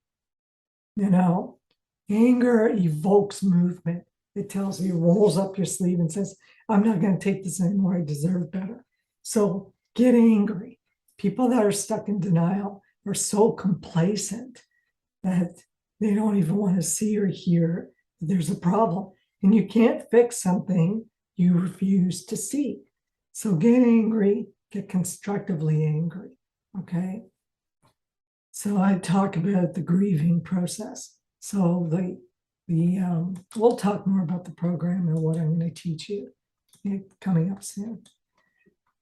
Anger evokes movement. It tells you, rolls up your sleeve and says, I'm not going to take this anymore. I deserve better. So get angry. People that are stuck in denial are so complacent that they don't even want to see or hear that there's a problem. And you can't fix something you refuse to see. So get angry, get constructively angry. Okay. So I talk about the grieving process. So we'll talk more about the program and what I'm going to teach you coming up soon.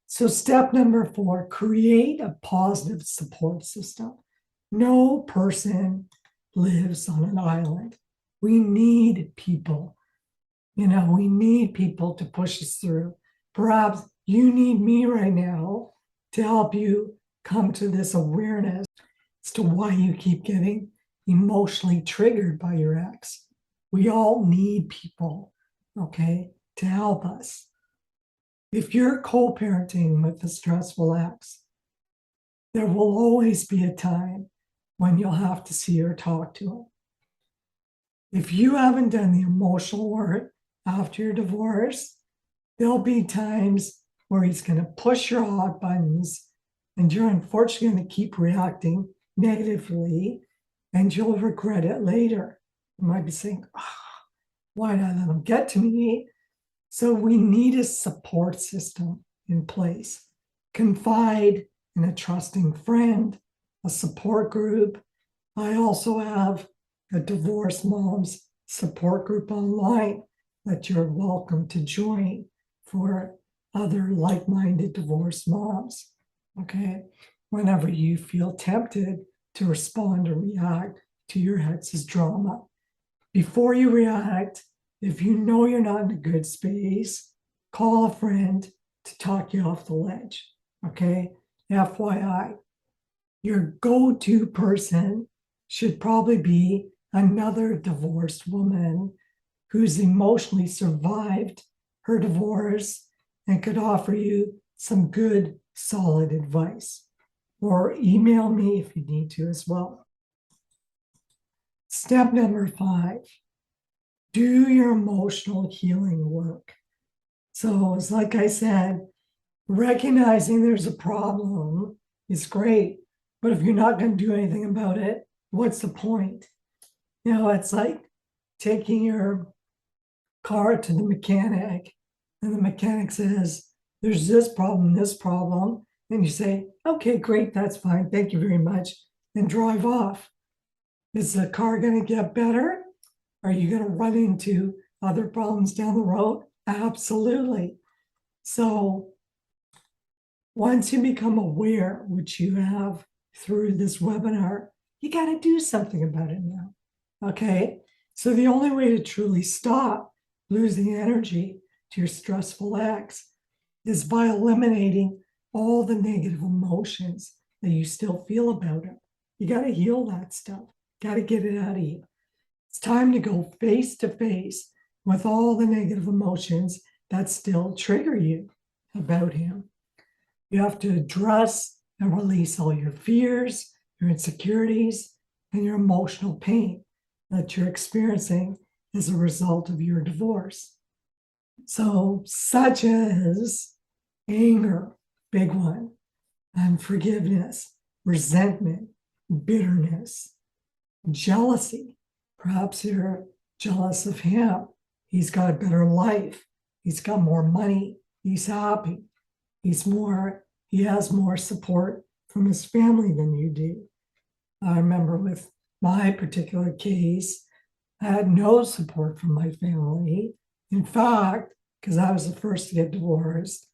So step number 4, create a positive support system. No person lives on an island. We need people. We need people to push us through. Perhaps you need me right now to help you come to this awareness as to why you keep getting emotionally triggered by your ex. We all need people, okay, to help us. If you're co-parenting with a stressful ex, there will always be a time when you'll have to see or talk to him. If you haven't done the emotional work after your divorce, there'll be times where he's going to push your hot buttons and you're unfortunately going to keep reacting negatively and you'll regret it later. You might be saying, why not let him get to me? So we need a support system in place. Confide in a trusting friend, a support group. I also have a divorced moms support group online that you're welcome to join for other like-minded divorced moms. Okay. Whenever you feel tempted to respond or react to your ex's drama, before you react, if you know you're not in a good space, call a friend to talk you off the ledge. Okay. FYI, your go-to person should probably be another divorced woman who's emotionally survived her divorce and could offer you some good, solid advice. Or email me if you need to as well. Step number 5, do your emotional healing work. So it's like I said, recognizing there's a problem is great, but if you're not going to do anything about it, what's the point? It's like taking your car to the mechanic and the mechanic says, there's this problem, and you say, okay, great, that's fine, thank you very much, and drive off. Is the car going to get better? Are you going to run into other problems down the road? Absolutely. So once you become aware, which you have through this webinar, you got to do something about it now. Okay. So the only way to truly stop losing energy to your stressful ex is by eliminating all the negative emotions that you still feel about it. You got to heal that stuff. Got to get it out of you. It's time to go face to face with all the negative emotions that still trigger you about him. You have to address and release all your fears, your insecurities, and your emotional pain that you're experiencing as a result of your divorce. So, such as anger, big one, unforgiveness, resentment, bitterness, jealousy. Perhaps you're jealous of him. He's got a better life. He's got more money. He's happy. He has more support from his family than you do. I remember with my particular case, I had no support from my family. In fact, because I was the first to get divorced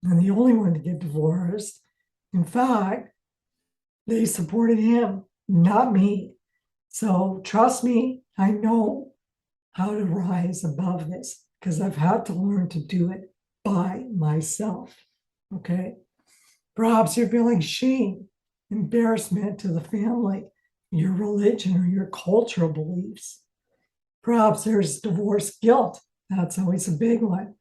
and the only one to get divorced, in fact, they supported him, not me. So trust me, I know how to rise above this because I've had to learn to do it by myself. Okay. Perhaps you're feeling shame embarrassment to the family, your religion, or your cultural beliefs. Perhaps there's divorce guilt. That's always a big one,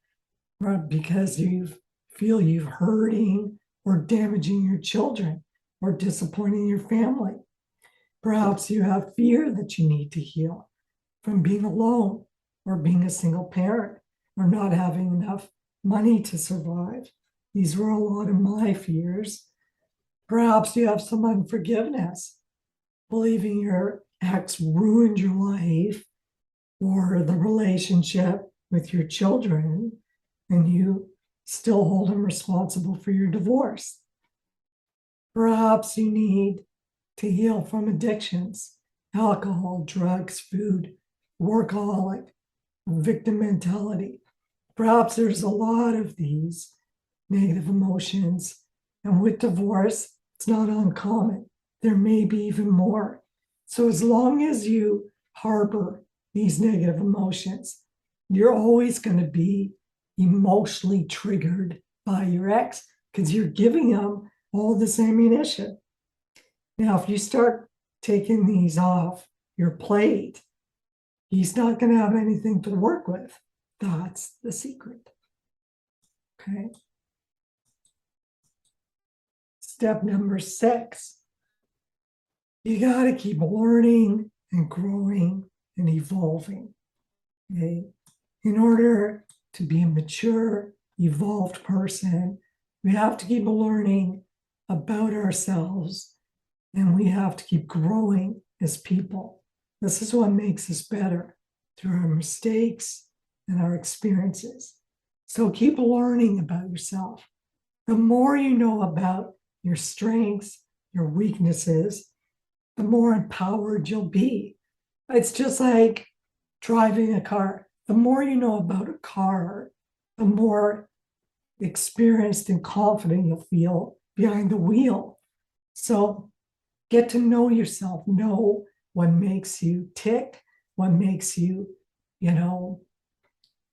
right? Because you feel you've hurting or damaging your children or disappointing your family. Perhaps you have fear that you need to heal from being alone or being a single parent or not having enough money to survive. These were a lot of my fears. Perhaps you have some unforgiveness, believing your ex ruined your life or the relationship with your children, and you still hold them responsible for your divorce. Perhaps you need to heal from addictions, alcohol, drugs, food, workaholic, victim mentality. Perhaps there's a lot of these negative emotions. And with divorce, it's not uncommon. There may be even more. So as long as you harbor these negative emotions, you're always going to be emotionally triggered by your ex because you're giving them all this ammunition. Now, if you start taking these off your plate, he's not going to have anything to work with. That's the secret. Okay. Step number 6, you got to keep learning and growing and evolving. Okay. In order to be a mature, evolved person, we have to keep learning about ourselves and we have to keep growing as people. This is what makes us better through our mistakes and our experiences. So keep learning about yourself. The more you know about your strengths, your weaknesses, the more empowered you'll be. It's just like driving a car. The more you know about a car, the more experienced and confident you'll feel behind the wheel. So get to know yourself, know what makes you tick, what makes you,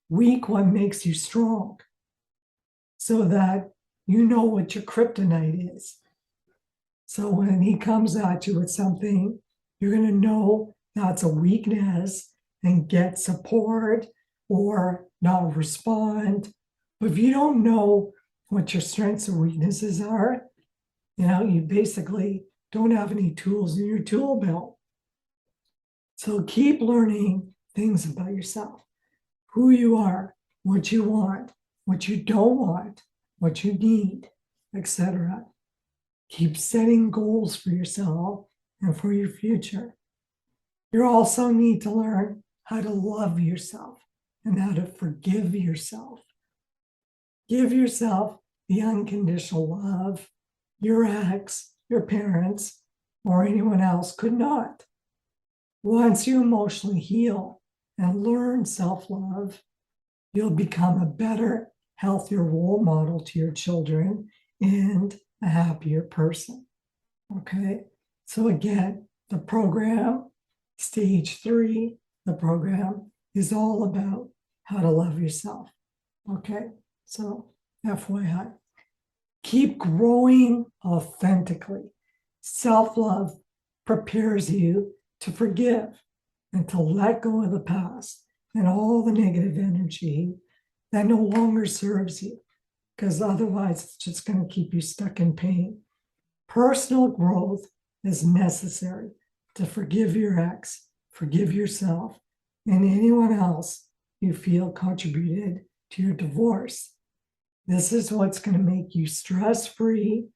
weak, what makes you strong, so that you know what your kryptonite is. So when he comes at you with something, you're going to know that's a weakness and get support or not respond. But if you don't know what your strengths or weaknesses are, you basically don't have any tools in your tool belt. So keep learning things about yourself, who you are, what you want, what you don't want, what you need, etc. Keep setting goals for yourself and for your future. You also need to learn how to love yourself and how to forgive yourself. Give yourself the unconditional love your ex, your parents, or anyone else could not. Once you emotionally heal and learn self-love, you'll become a better, healthier role model to your children and a happier person. Okay. So again, the program, stage 3, the program is all about how to love yourself. Okay. So FYI, keep growing authentically. Self-love prepares you to forgive and to let go of the past and all the negative energy that no longer serves you, because otherwise it's just going to keep you stuck in pain. Personal growth is necessary to forgive your ex, forgive yourself, and anyone else you feel contributed to your divorce. This is what's going to make you stress-free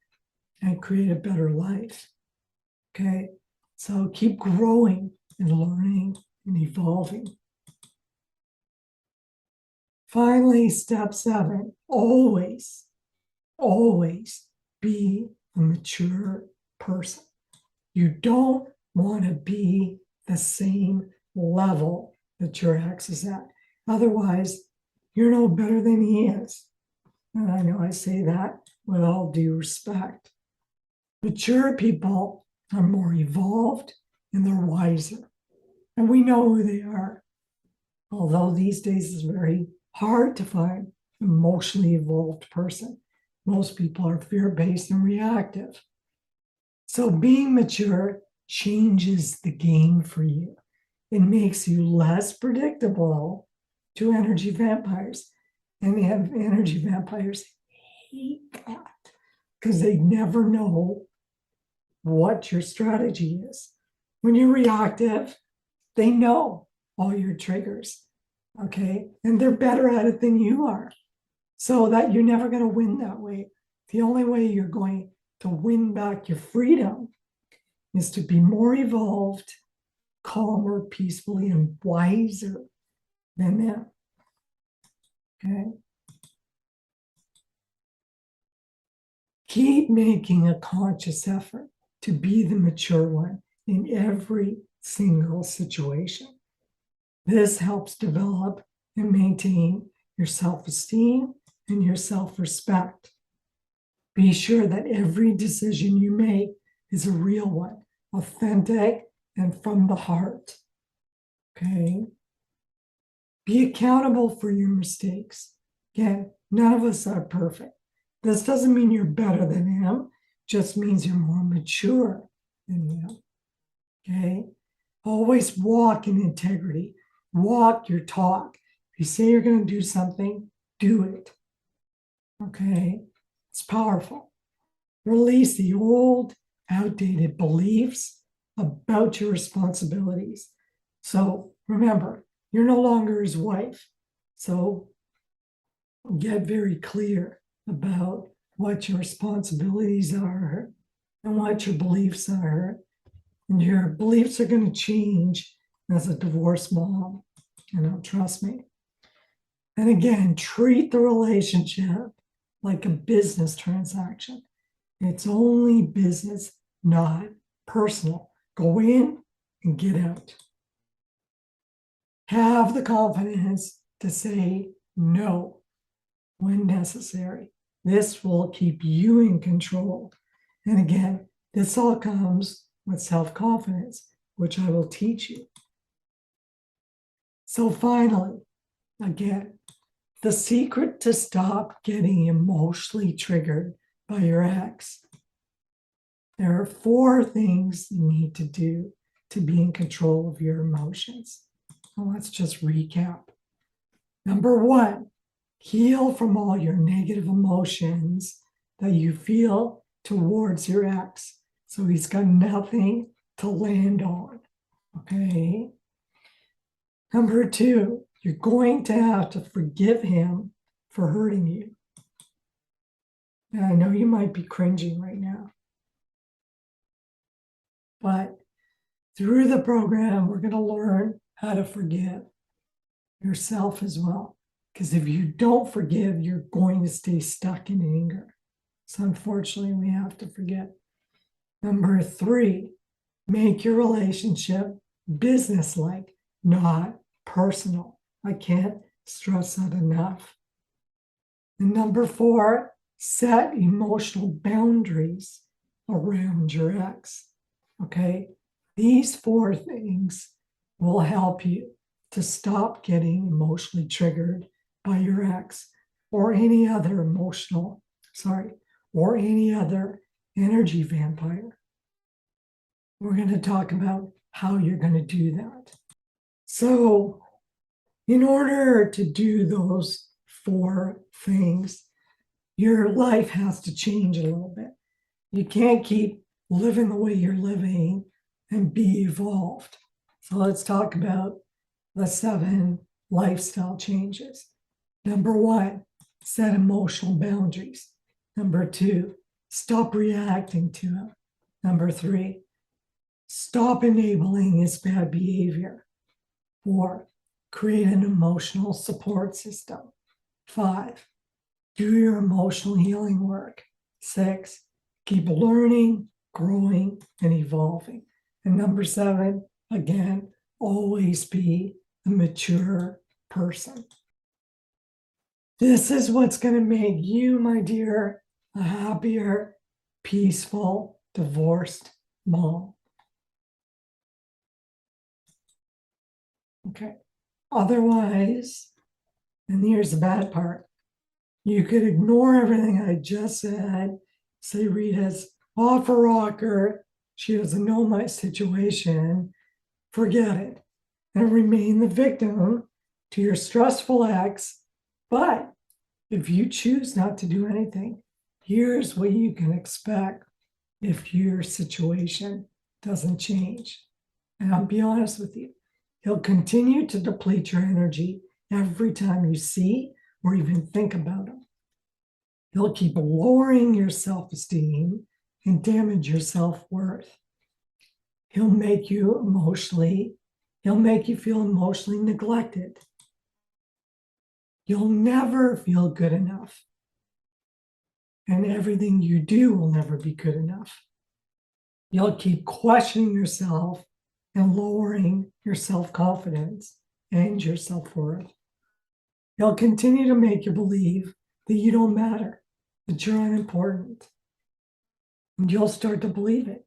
and create a better life. Okay, so keep growing and learning and evolving. Finally, step 7, always be a mature person. You don't want to be the same level that your ex is at. Otherwise, you're no better than he is. And I know I say that with all due respect. Mature people are more evolved and they're wiser. And we know who they are. Although these days it's very hard to find an emotionally evolved person. Most people are fear-based and reactive. So being mature changes the game for you. It makes you less predictable to energy vampires. And the energy vampires hate that because they never know what your strategy is. When you're reactive, they know all your triggers, okay? And they're better at it than you are. So that you're never going to win that way. The only way you're going to win back your freedom is to be more evolved, calmer, peacefully, and wiser than them. Okay. Keep making a conscious effort to be the mature one in every single situation. This helps develop and maintain your self-esteem and your self-respect. Be sure that every decision you make is a real one, authentic and from the heart. Okay. Be accountable for your mistakes. Again, none of us are perfect. This doesn't mean you're better than him, just means you're more mature than him. Okay. Always walk in integrity. Walk your talk. If you say you're going to do something, do it. Okay. It's powerful. Release the old, outdated beliefs about your responsibilities. So remember, you're no longer his wife. So get very clear about what your responsibilities are and what your beliefs are. And your beliefs are going to change as a divorced mom. Trust me. And again, treat the relationship like a business transaction. It's only business, not personal. Go in and get out. Have the confidence to say no when necessary. This will keep you in control. And again, this all comes with self-confidence, which I will teach you. So finally, again, the secret to stop getting emotionally triggered by your ex. There are 4 things you need to do to be in control of your emotions. Well, let's just recap. Number 1, heal from all your negative emotions that you feel towards your ex. So he's got nothing to land on. Okay. Number 2, you're going to have to forgive him for hurting you. And I know you might be cringing right now, but through the program, we're going to learn how to forgive yourself as well. Because if you don't forgive, you're going to stay stuck in anger. So unfortunately, we have to forget. Number 3, make your relationship business-like, not personal. I can't stress that enough. And number 4, set emotional boundaries around your ex. Okay, these 4 things will help you to stop getting emotionally triggered by your ex or any other or any other energy vampire. We're going to talk about how you're going to do that. So, in order to do those 4 things, your life has to change a little bit. You can't keep living the way you're living and be evolved. So let's talk about the 7 lifestyle changes. Number 1, set emotional boundaries. Number 2, stop reacting to them. Number 3, stop enabling his bad behavior. 4, create an emotional support system. 5, do your emotional healing work. 6, keep learning, growing, and evolving. And number 7, again, always be a mature person. This is what's going to make you, my dear, a happier, peaceful, divorced mom. Okay. Otherwise, and here's the bad part, you could ignore everything I just said, say Rita's off a rocker. She doesn't know my situation. Forget it. And remain the victim to your stressful ex. But if you choose not to do anything, here's what you can expect if your situation doesn't change. And I'll be honest with you, he'll continue to deplete your energy every time you see or even think about him. He'll keep lowering your self-esteem and damage your self-worth. He'll make you feel emotionally neglected. You'll never feel good enough. And everything you do will never be good enough. You'll keep questioning yourself and lowering your self-confidence and your self-worth. He'll continue to make you believe that you don't matter, that you're unimportant. And you'll start to believe it.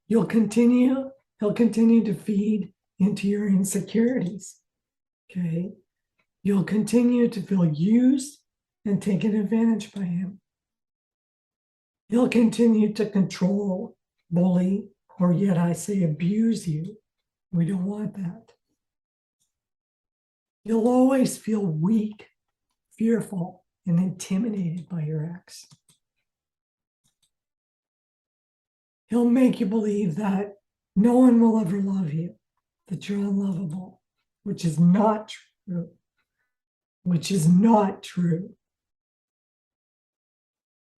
He'll continue to feed into your insecurities. Okay. You'll continue to feel used and taken advantage by him. He'll continue to control, bully, or yet I say abuse you. We don't want that. You'll always feel weak, fearful, and intimidated by your ex. He'll make you believe that no one will ever love you, that you're unlovable, which is not true. Which is not true.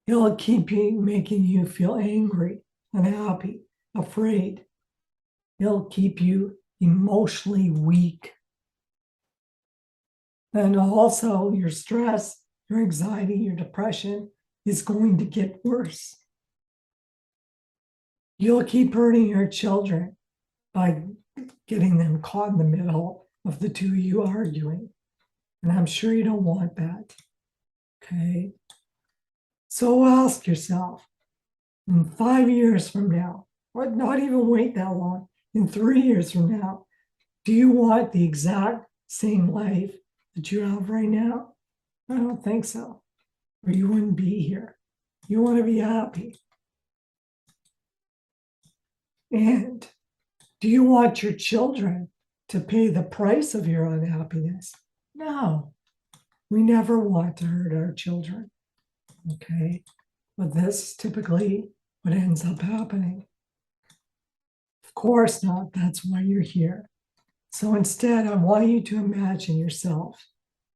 He'll keep making you feel angry, unhappy, afraid. He'll keep you emotionally weak. And also your stress, your anxiety, your depression is going to get worse. You'll keep hurting your children by getting them caught in the middle of the two of you arguing. And I'm sure you don't want that. Okay. So ask yourself, in 5 years from now, or not even wait that long, in 3 years from now, do you want the exact same life that you have right now? I don't think so. Or you wouldn't be here. You want to be happy. And do you want your children to pay the price of your unhappiness? No, we never want to hurt our children. Okay, but this is typically what ends up happening. Of course not, that's why you're here. So instead, I want you to imagine yourself.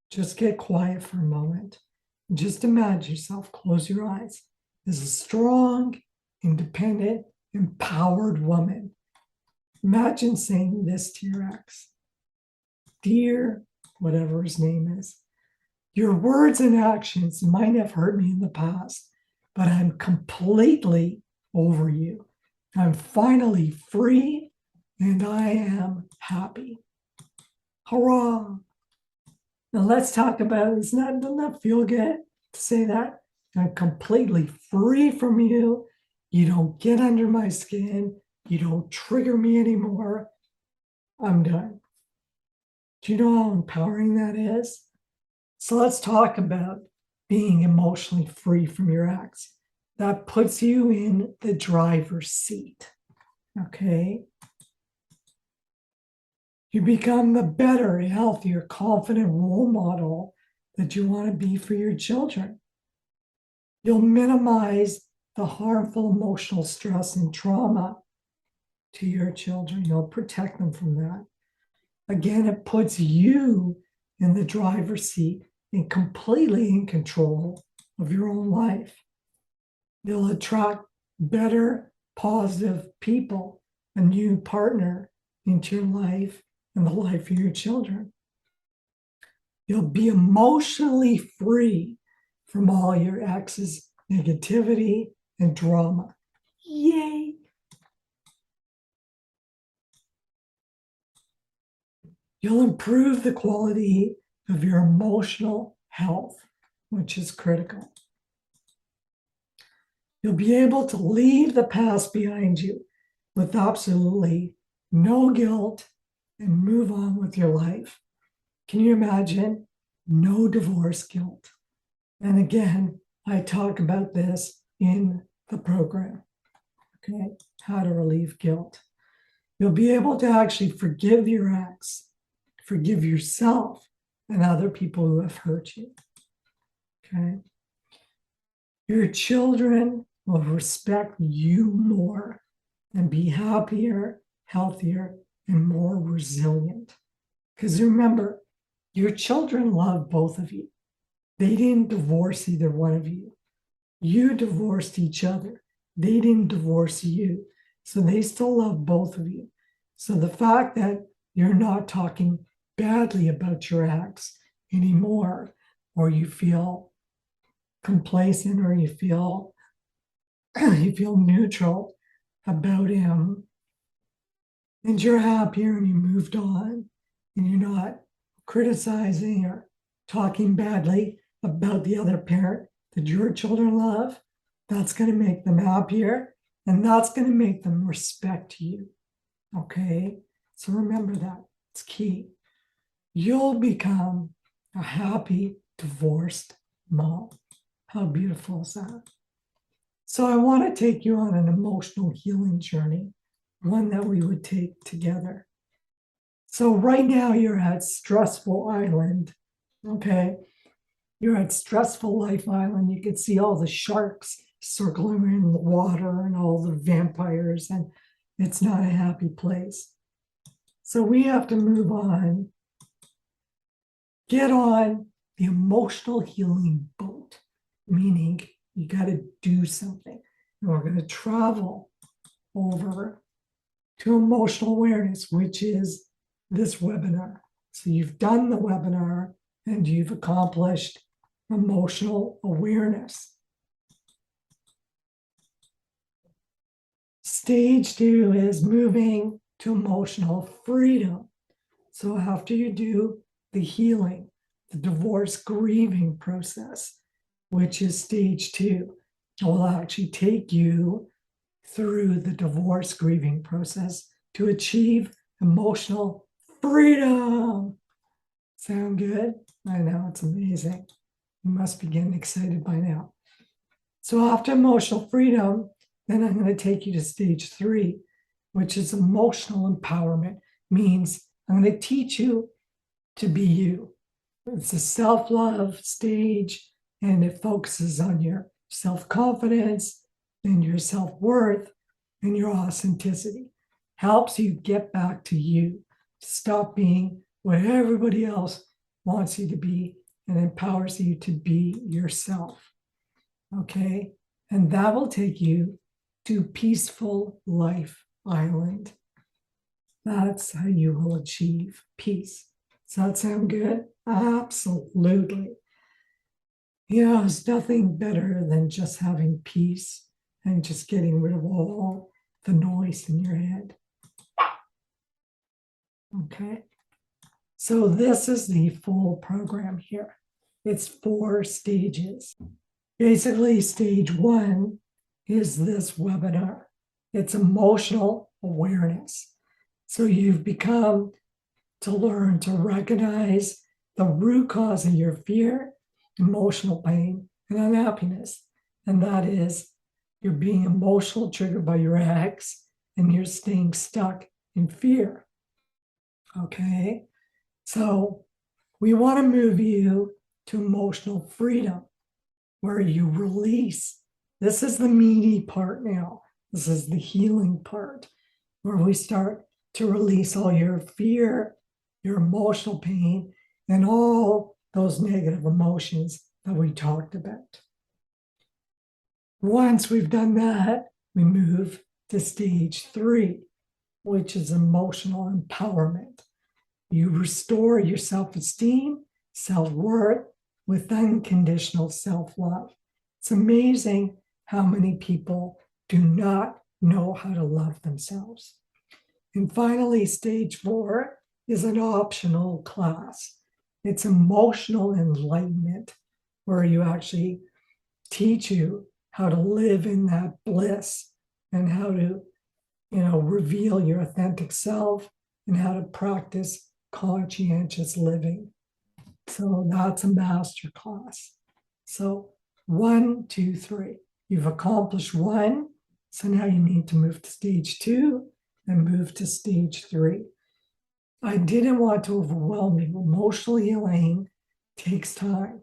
Just get quiet for a moment. Just imagine yourself, close your eyes, as a strong, independent, empowered woman. Imagine saying this to your ex. Dear, whatever his name is, your words and actions might have hurt me in the past, but I'm completely over you. I'm finally free and I am happy. Hurrah. Now let's talk about, doesn't that feel good to say that? I'm completely free from you. You don't get under my skin. You don't trigger me anymore. I'm done. Do you know how empowering that is? So let's talk about being emotionally free from your ex. That puts you in the driver's seat. Okay? You become the better, healthier, confident role model that you want to be for your children. You'll minimize the harmful emotional stress and trauma to your children. You'll protect them from that. Again, it puts you in the driver's seat and completely in control of your own life. You'll attract better, positive people, a new partner into your life and the life of your children. You'll be emotionally free from all your ex's negativity and drama. Yay! You'll improve the quality of your emotional health, which is critical. You'll be able to leave the past behind you with absolutely no guilt and move on with your life. Can you imagine? No divorce guilt. And again, I talk about this in the program. Okay, how to relieve guilt. You'll be able to actually forgive your ex, forgive yourself, and other people who have hurt you. Okay. Your children will respect you more and be happier, healthier, and more resilient. Because remember, your children love both of you. They didn't divorce either one of you. You divorced each other. They didn't divorce you. So they still love both of you. So the fact that you're not talking badly about your ex anymore, or you feel complacent, or you feel neutral about him, and you're happier and you moved on, and you're not criticizing or talking badly about the other parent that your children love, that's going to make them happier, and that's going to make them respect you. Okay? So remember that. It's key. You'll become a happy divorced mom. How beautiful is that? So I want to take you on an emotional healing journey, one that we would take together. So right now you're at Stressful Island. Okay? You're at Stressful Life Island. You can see all the sharks circling in the water and all the vampires, and it's not a happy place. So we have to move on. Get on the emotional healing boat, meaning you got to do something. And we're going to travel over to emotional awareness, which is this webinar. So you've done the webinar and you've accomplished emotional awareness. Stage 2 is moving to emotional freedom. So after you do the healing, the divorce grieving process, which is stage 2, it will actually take you through the divorce grieving process to achieve emotional freedom. Sound good? I know, it's amazing. You must be getting excited by now. So after emotional freedom, then I'm going to take you to stage 3, which is emotional empowerment. Means I'm going to teach you to be you. It's a self-love stage, and it focuses on your self-confidence and your self-worth and your authenticity. Helps you get back to you, stop being what everybody else wants you to be, and empowers you to be yourself. Okay? And that will take you to Peaceful Life Island. That's how you will achieve peace. Does that sound good? Absolutely. You know, there's nothing better than just having peace and just getting rid of all the noise in your head. Okay. So this is the full program here. It's 4 stages. Basically, stage 1 is this webinar. It's emotional awareness. So you've become to learn to recognize the root cause of your fear, emotional pain, and unhappiness. And that is you're being emotional triggered by your ex, and you're staying stuck in fear. Okay. So we want to move you to emotional freedom, where you release. This is the meaty part now. This is the healing part, where we start to release all your fear, your emotional pain, and all those negative emotions that we talked about. Once we've done that, we move to stage 3, which is emotional empowerment. You restore your self-esteem, self-worth with unconditional self-love. It's amazing how many people do not know how to love themselves. And finally, stage 4 is an optional class. It's emotional enlightenment, where you actually teach you how to live in that bliss and how to, reveal your authentic self and how to practice conscientious living. So that's a master class. So 1, 2, 3. You've accomplished 1, So now you need to move to stage 2 and move to stage 3. I didn't want to overwhelm you. Emotional healing takes time,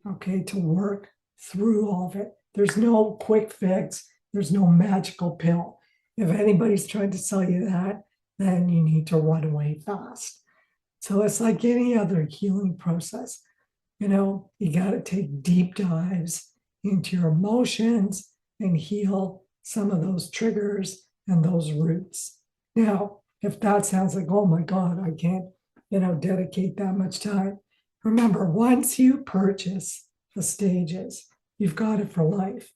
okay, to work through all of it. There's no quick fix. There's no magical pill. If anybody's trying to sell you that, then you need to run away fast. So it's like any other healing process. You got to take deep dives into your emotions and heal some of those triggers and those roots. Now, if that sounds like, oh my God, I can't, dedicate that much time. Remember, once you purchase the stages, you've got it for life.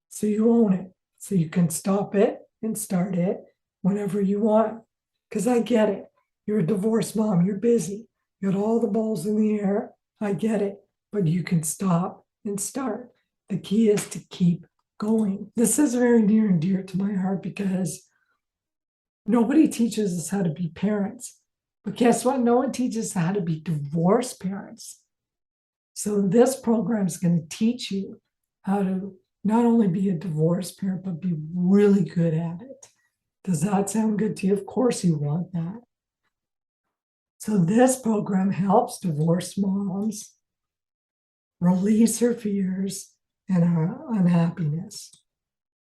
So you own it. So you can stop it and start it whenever you want. Because I get it. You're a divorced mom. You're busy. You got all the balls in the air. I get it. But you can stop and start. The key is to keep going. This is very near and dear to my heart because nobody teaches us how to be parents. But guess what? No one teaches us how to be divorced parents. So this program is going to teach you how to not only be a divorced parent, but be really good at it. Does that sound good to you? Of course you want that. So this program helps divorced moms release her fears and her unhappiness.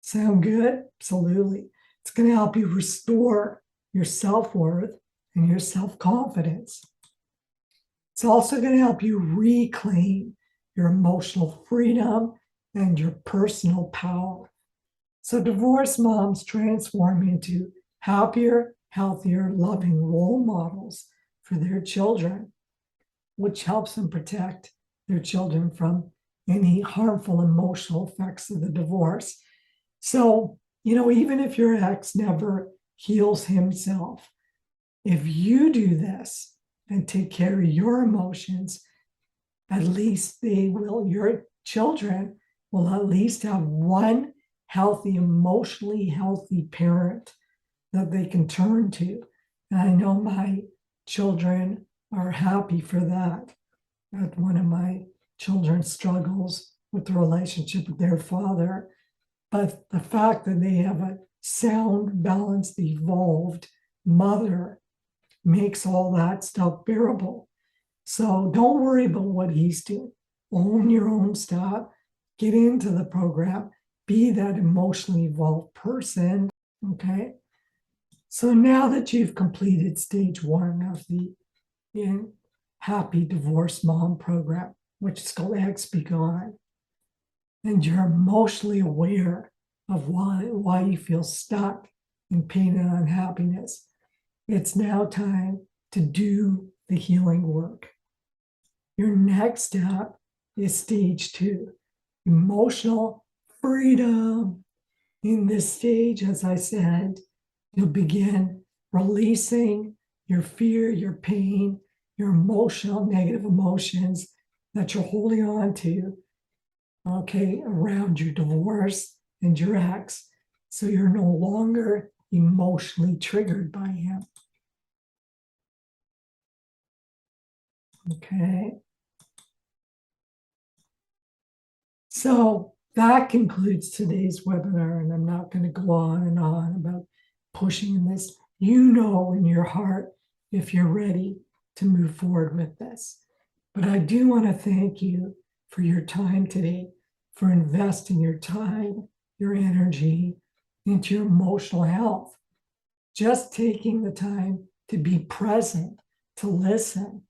Sound good? Absolutely. It's going to help you restore your self-worth and your self-confidence. It's also going to help you reclaim your emotional freedom and your personal power. So divorced moms transform into happier, healthier, loving role models for their children, which helps them protect their children from any harmful emotional effects of the divorce. So, even if your ex never heals himself, if you do this and take care of your emotions, at least your children will at least have one healthy, emotionally healthy parent that they can turn to. And I know my children are happy for that. That one of my children struggles with the relationship with their father. But the fact that they have a sound, balanced, evolved mother makes all that stuff bearable. So don't worry about what he's doing. Own your own stuff. Get into the program. Be that emotionally evolved person. Okay. So now that you've completed stage 1 of the Happy Divorce Mom program, which is called X Be Gone, and you're emotionally aware of why you feel stuck in pain and unhappiness, it's now time to do the healing work. Your next step is stage 2, emotional freedom. In this stage, as I said, you'll begin releasing your fear, your pain, your emotional, negative emotions that you're holding on to, okay, around your divorce and your ex. So you're no longer emotionally triggered by him. Okay. So that concludes today's webinar, and I'm not going to go on and on about pushing this. You know in your heart if you're ready to move forward with this. But I do want to thank you for your time today, for investing your time, your energy into your emotional health. Just taking the time to be present, to listen,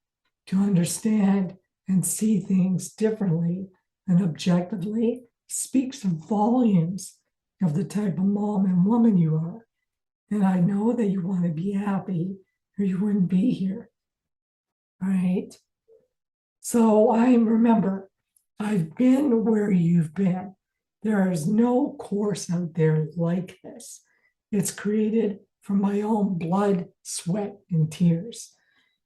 to understand and see things differently and objectively speaks volumes of the type of mom and woman you are. And I know that you want to be happy or you wouldn't be here, right? So remember, I've been where you've been. There is no course out there like this. It's created from my own blood, sweat, and tears.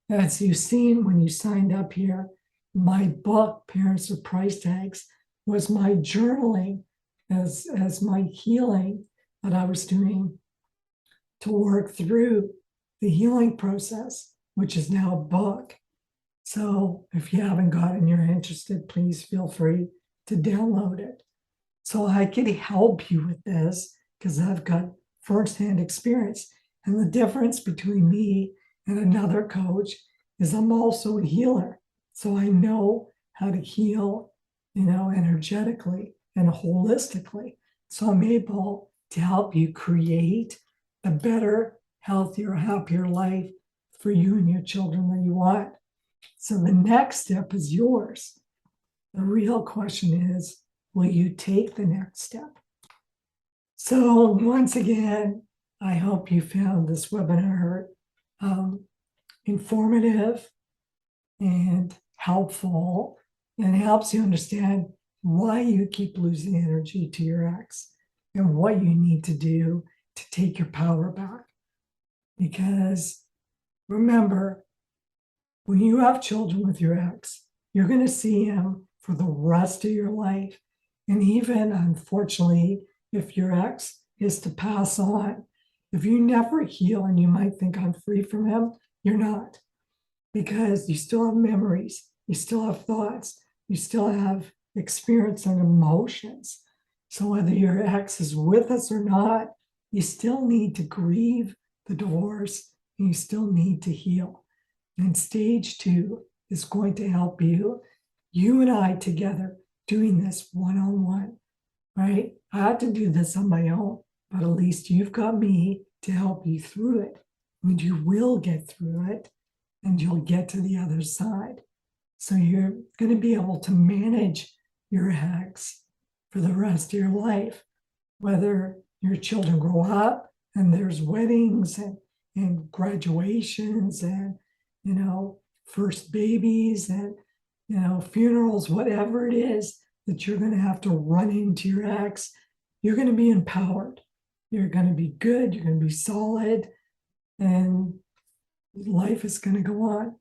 As you've seen when you signed up here, my book, Parents with Price Tags, was my journaling as my healing that I was doing to work through the healing process, which is now a book. So if you haven't gotten, you're interested, please feel free to download it. So I could help you with this because I've got firsthand experience. And the difference between me and another coach is I'm also a healer. So I know how to heal, energetically and holistically. So I'm able to help you create a better, healthier, happier life for you and your children that you want. So the next step is yours. The real question is, will you take the next step? So once again, I hope you found this webinar informative and helpful, and helps you understand why you keep losing energy to your ex and what you need to do to take your power back. Because remember, when you have children with your ex, you're going to see him for the rest of your life. And even, unfortunately, if your ex is to pass on, if you never heal and you might think I'm free from him, you're not. Because you still have memories, you still have thoughts, you still have experience and emotions. So whether your ex is with us or not, you still need to grieve the divorce and you still need to heal. And stage 2 is going to help you and I together doing this one-on-one, right? I had to do this on my own, but at least you've got me to help you through it. And you will get through it and you'll get to the other side. So you're going to be able to manage your ex for the rest of your life, whether your children grow up and there's weddings and graduations and, first babies and, funerals, whatever it is that you're going to have to run into your ex, you're going to be empowered. You're going to be good. You're going to be solid. And life is going to go on.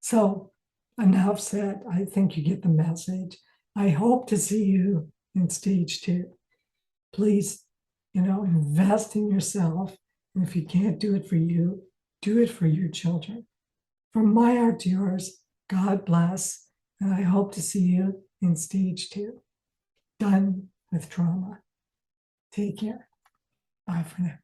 So enough said. I think you get the message. I hope to see you in stage 2. Please, invest in yourself. And if you can't do it for you, do it for your children. From my heart to yours, God bless. And I hope to see you in stage 2. Done with trauma. Take care. Bye for now.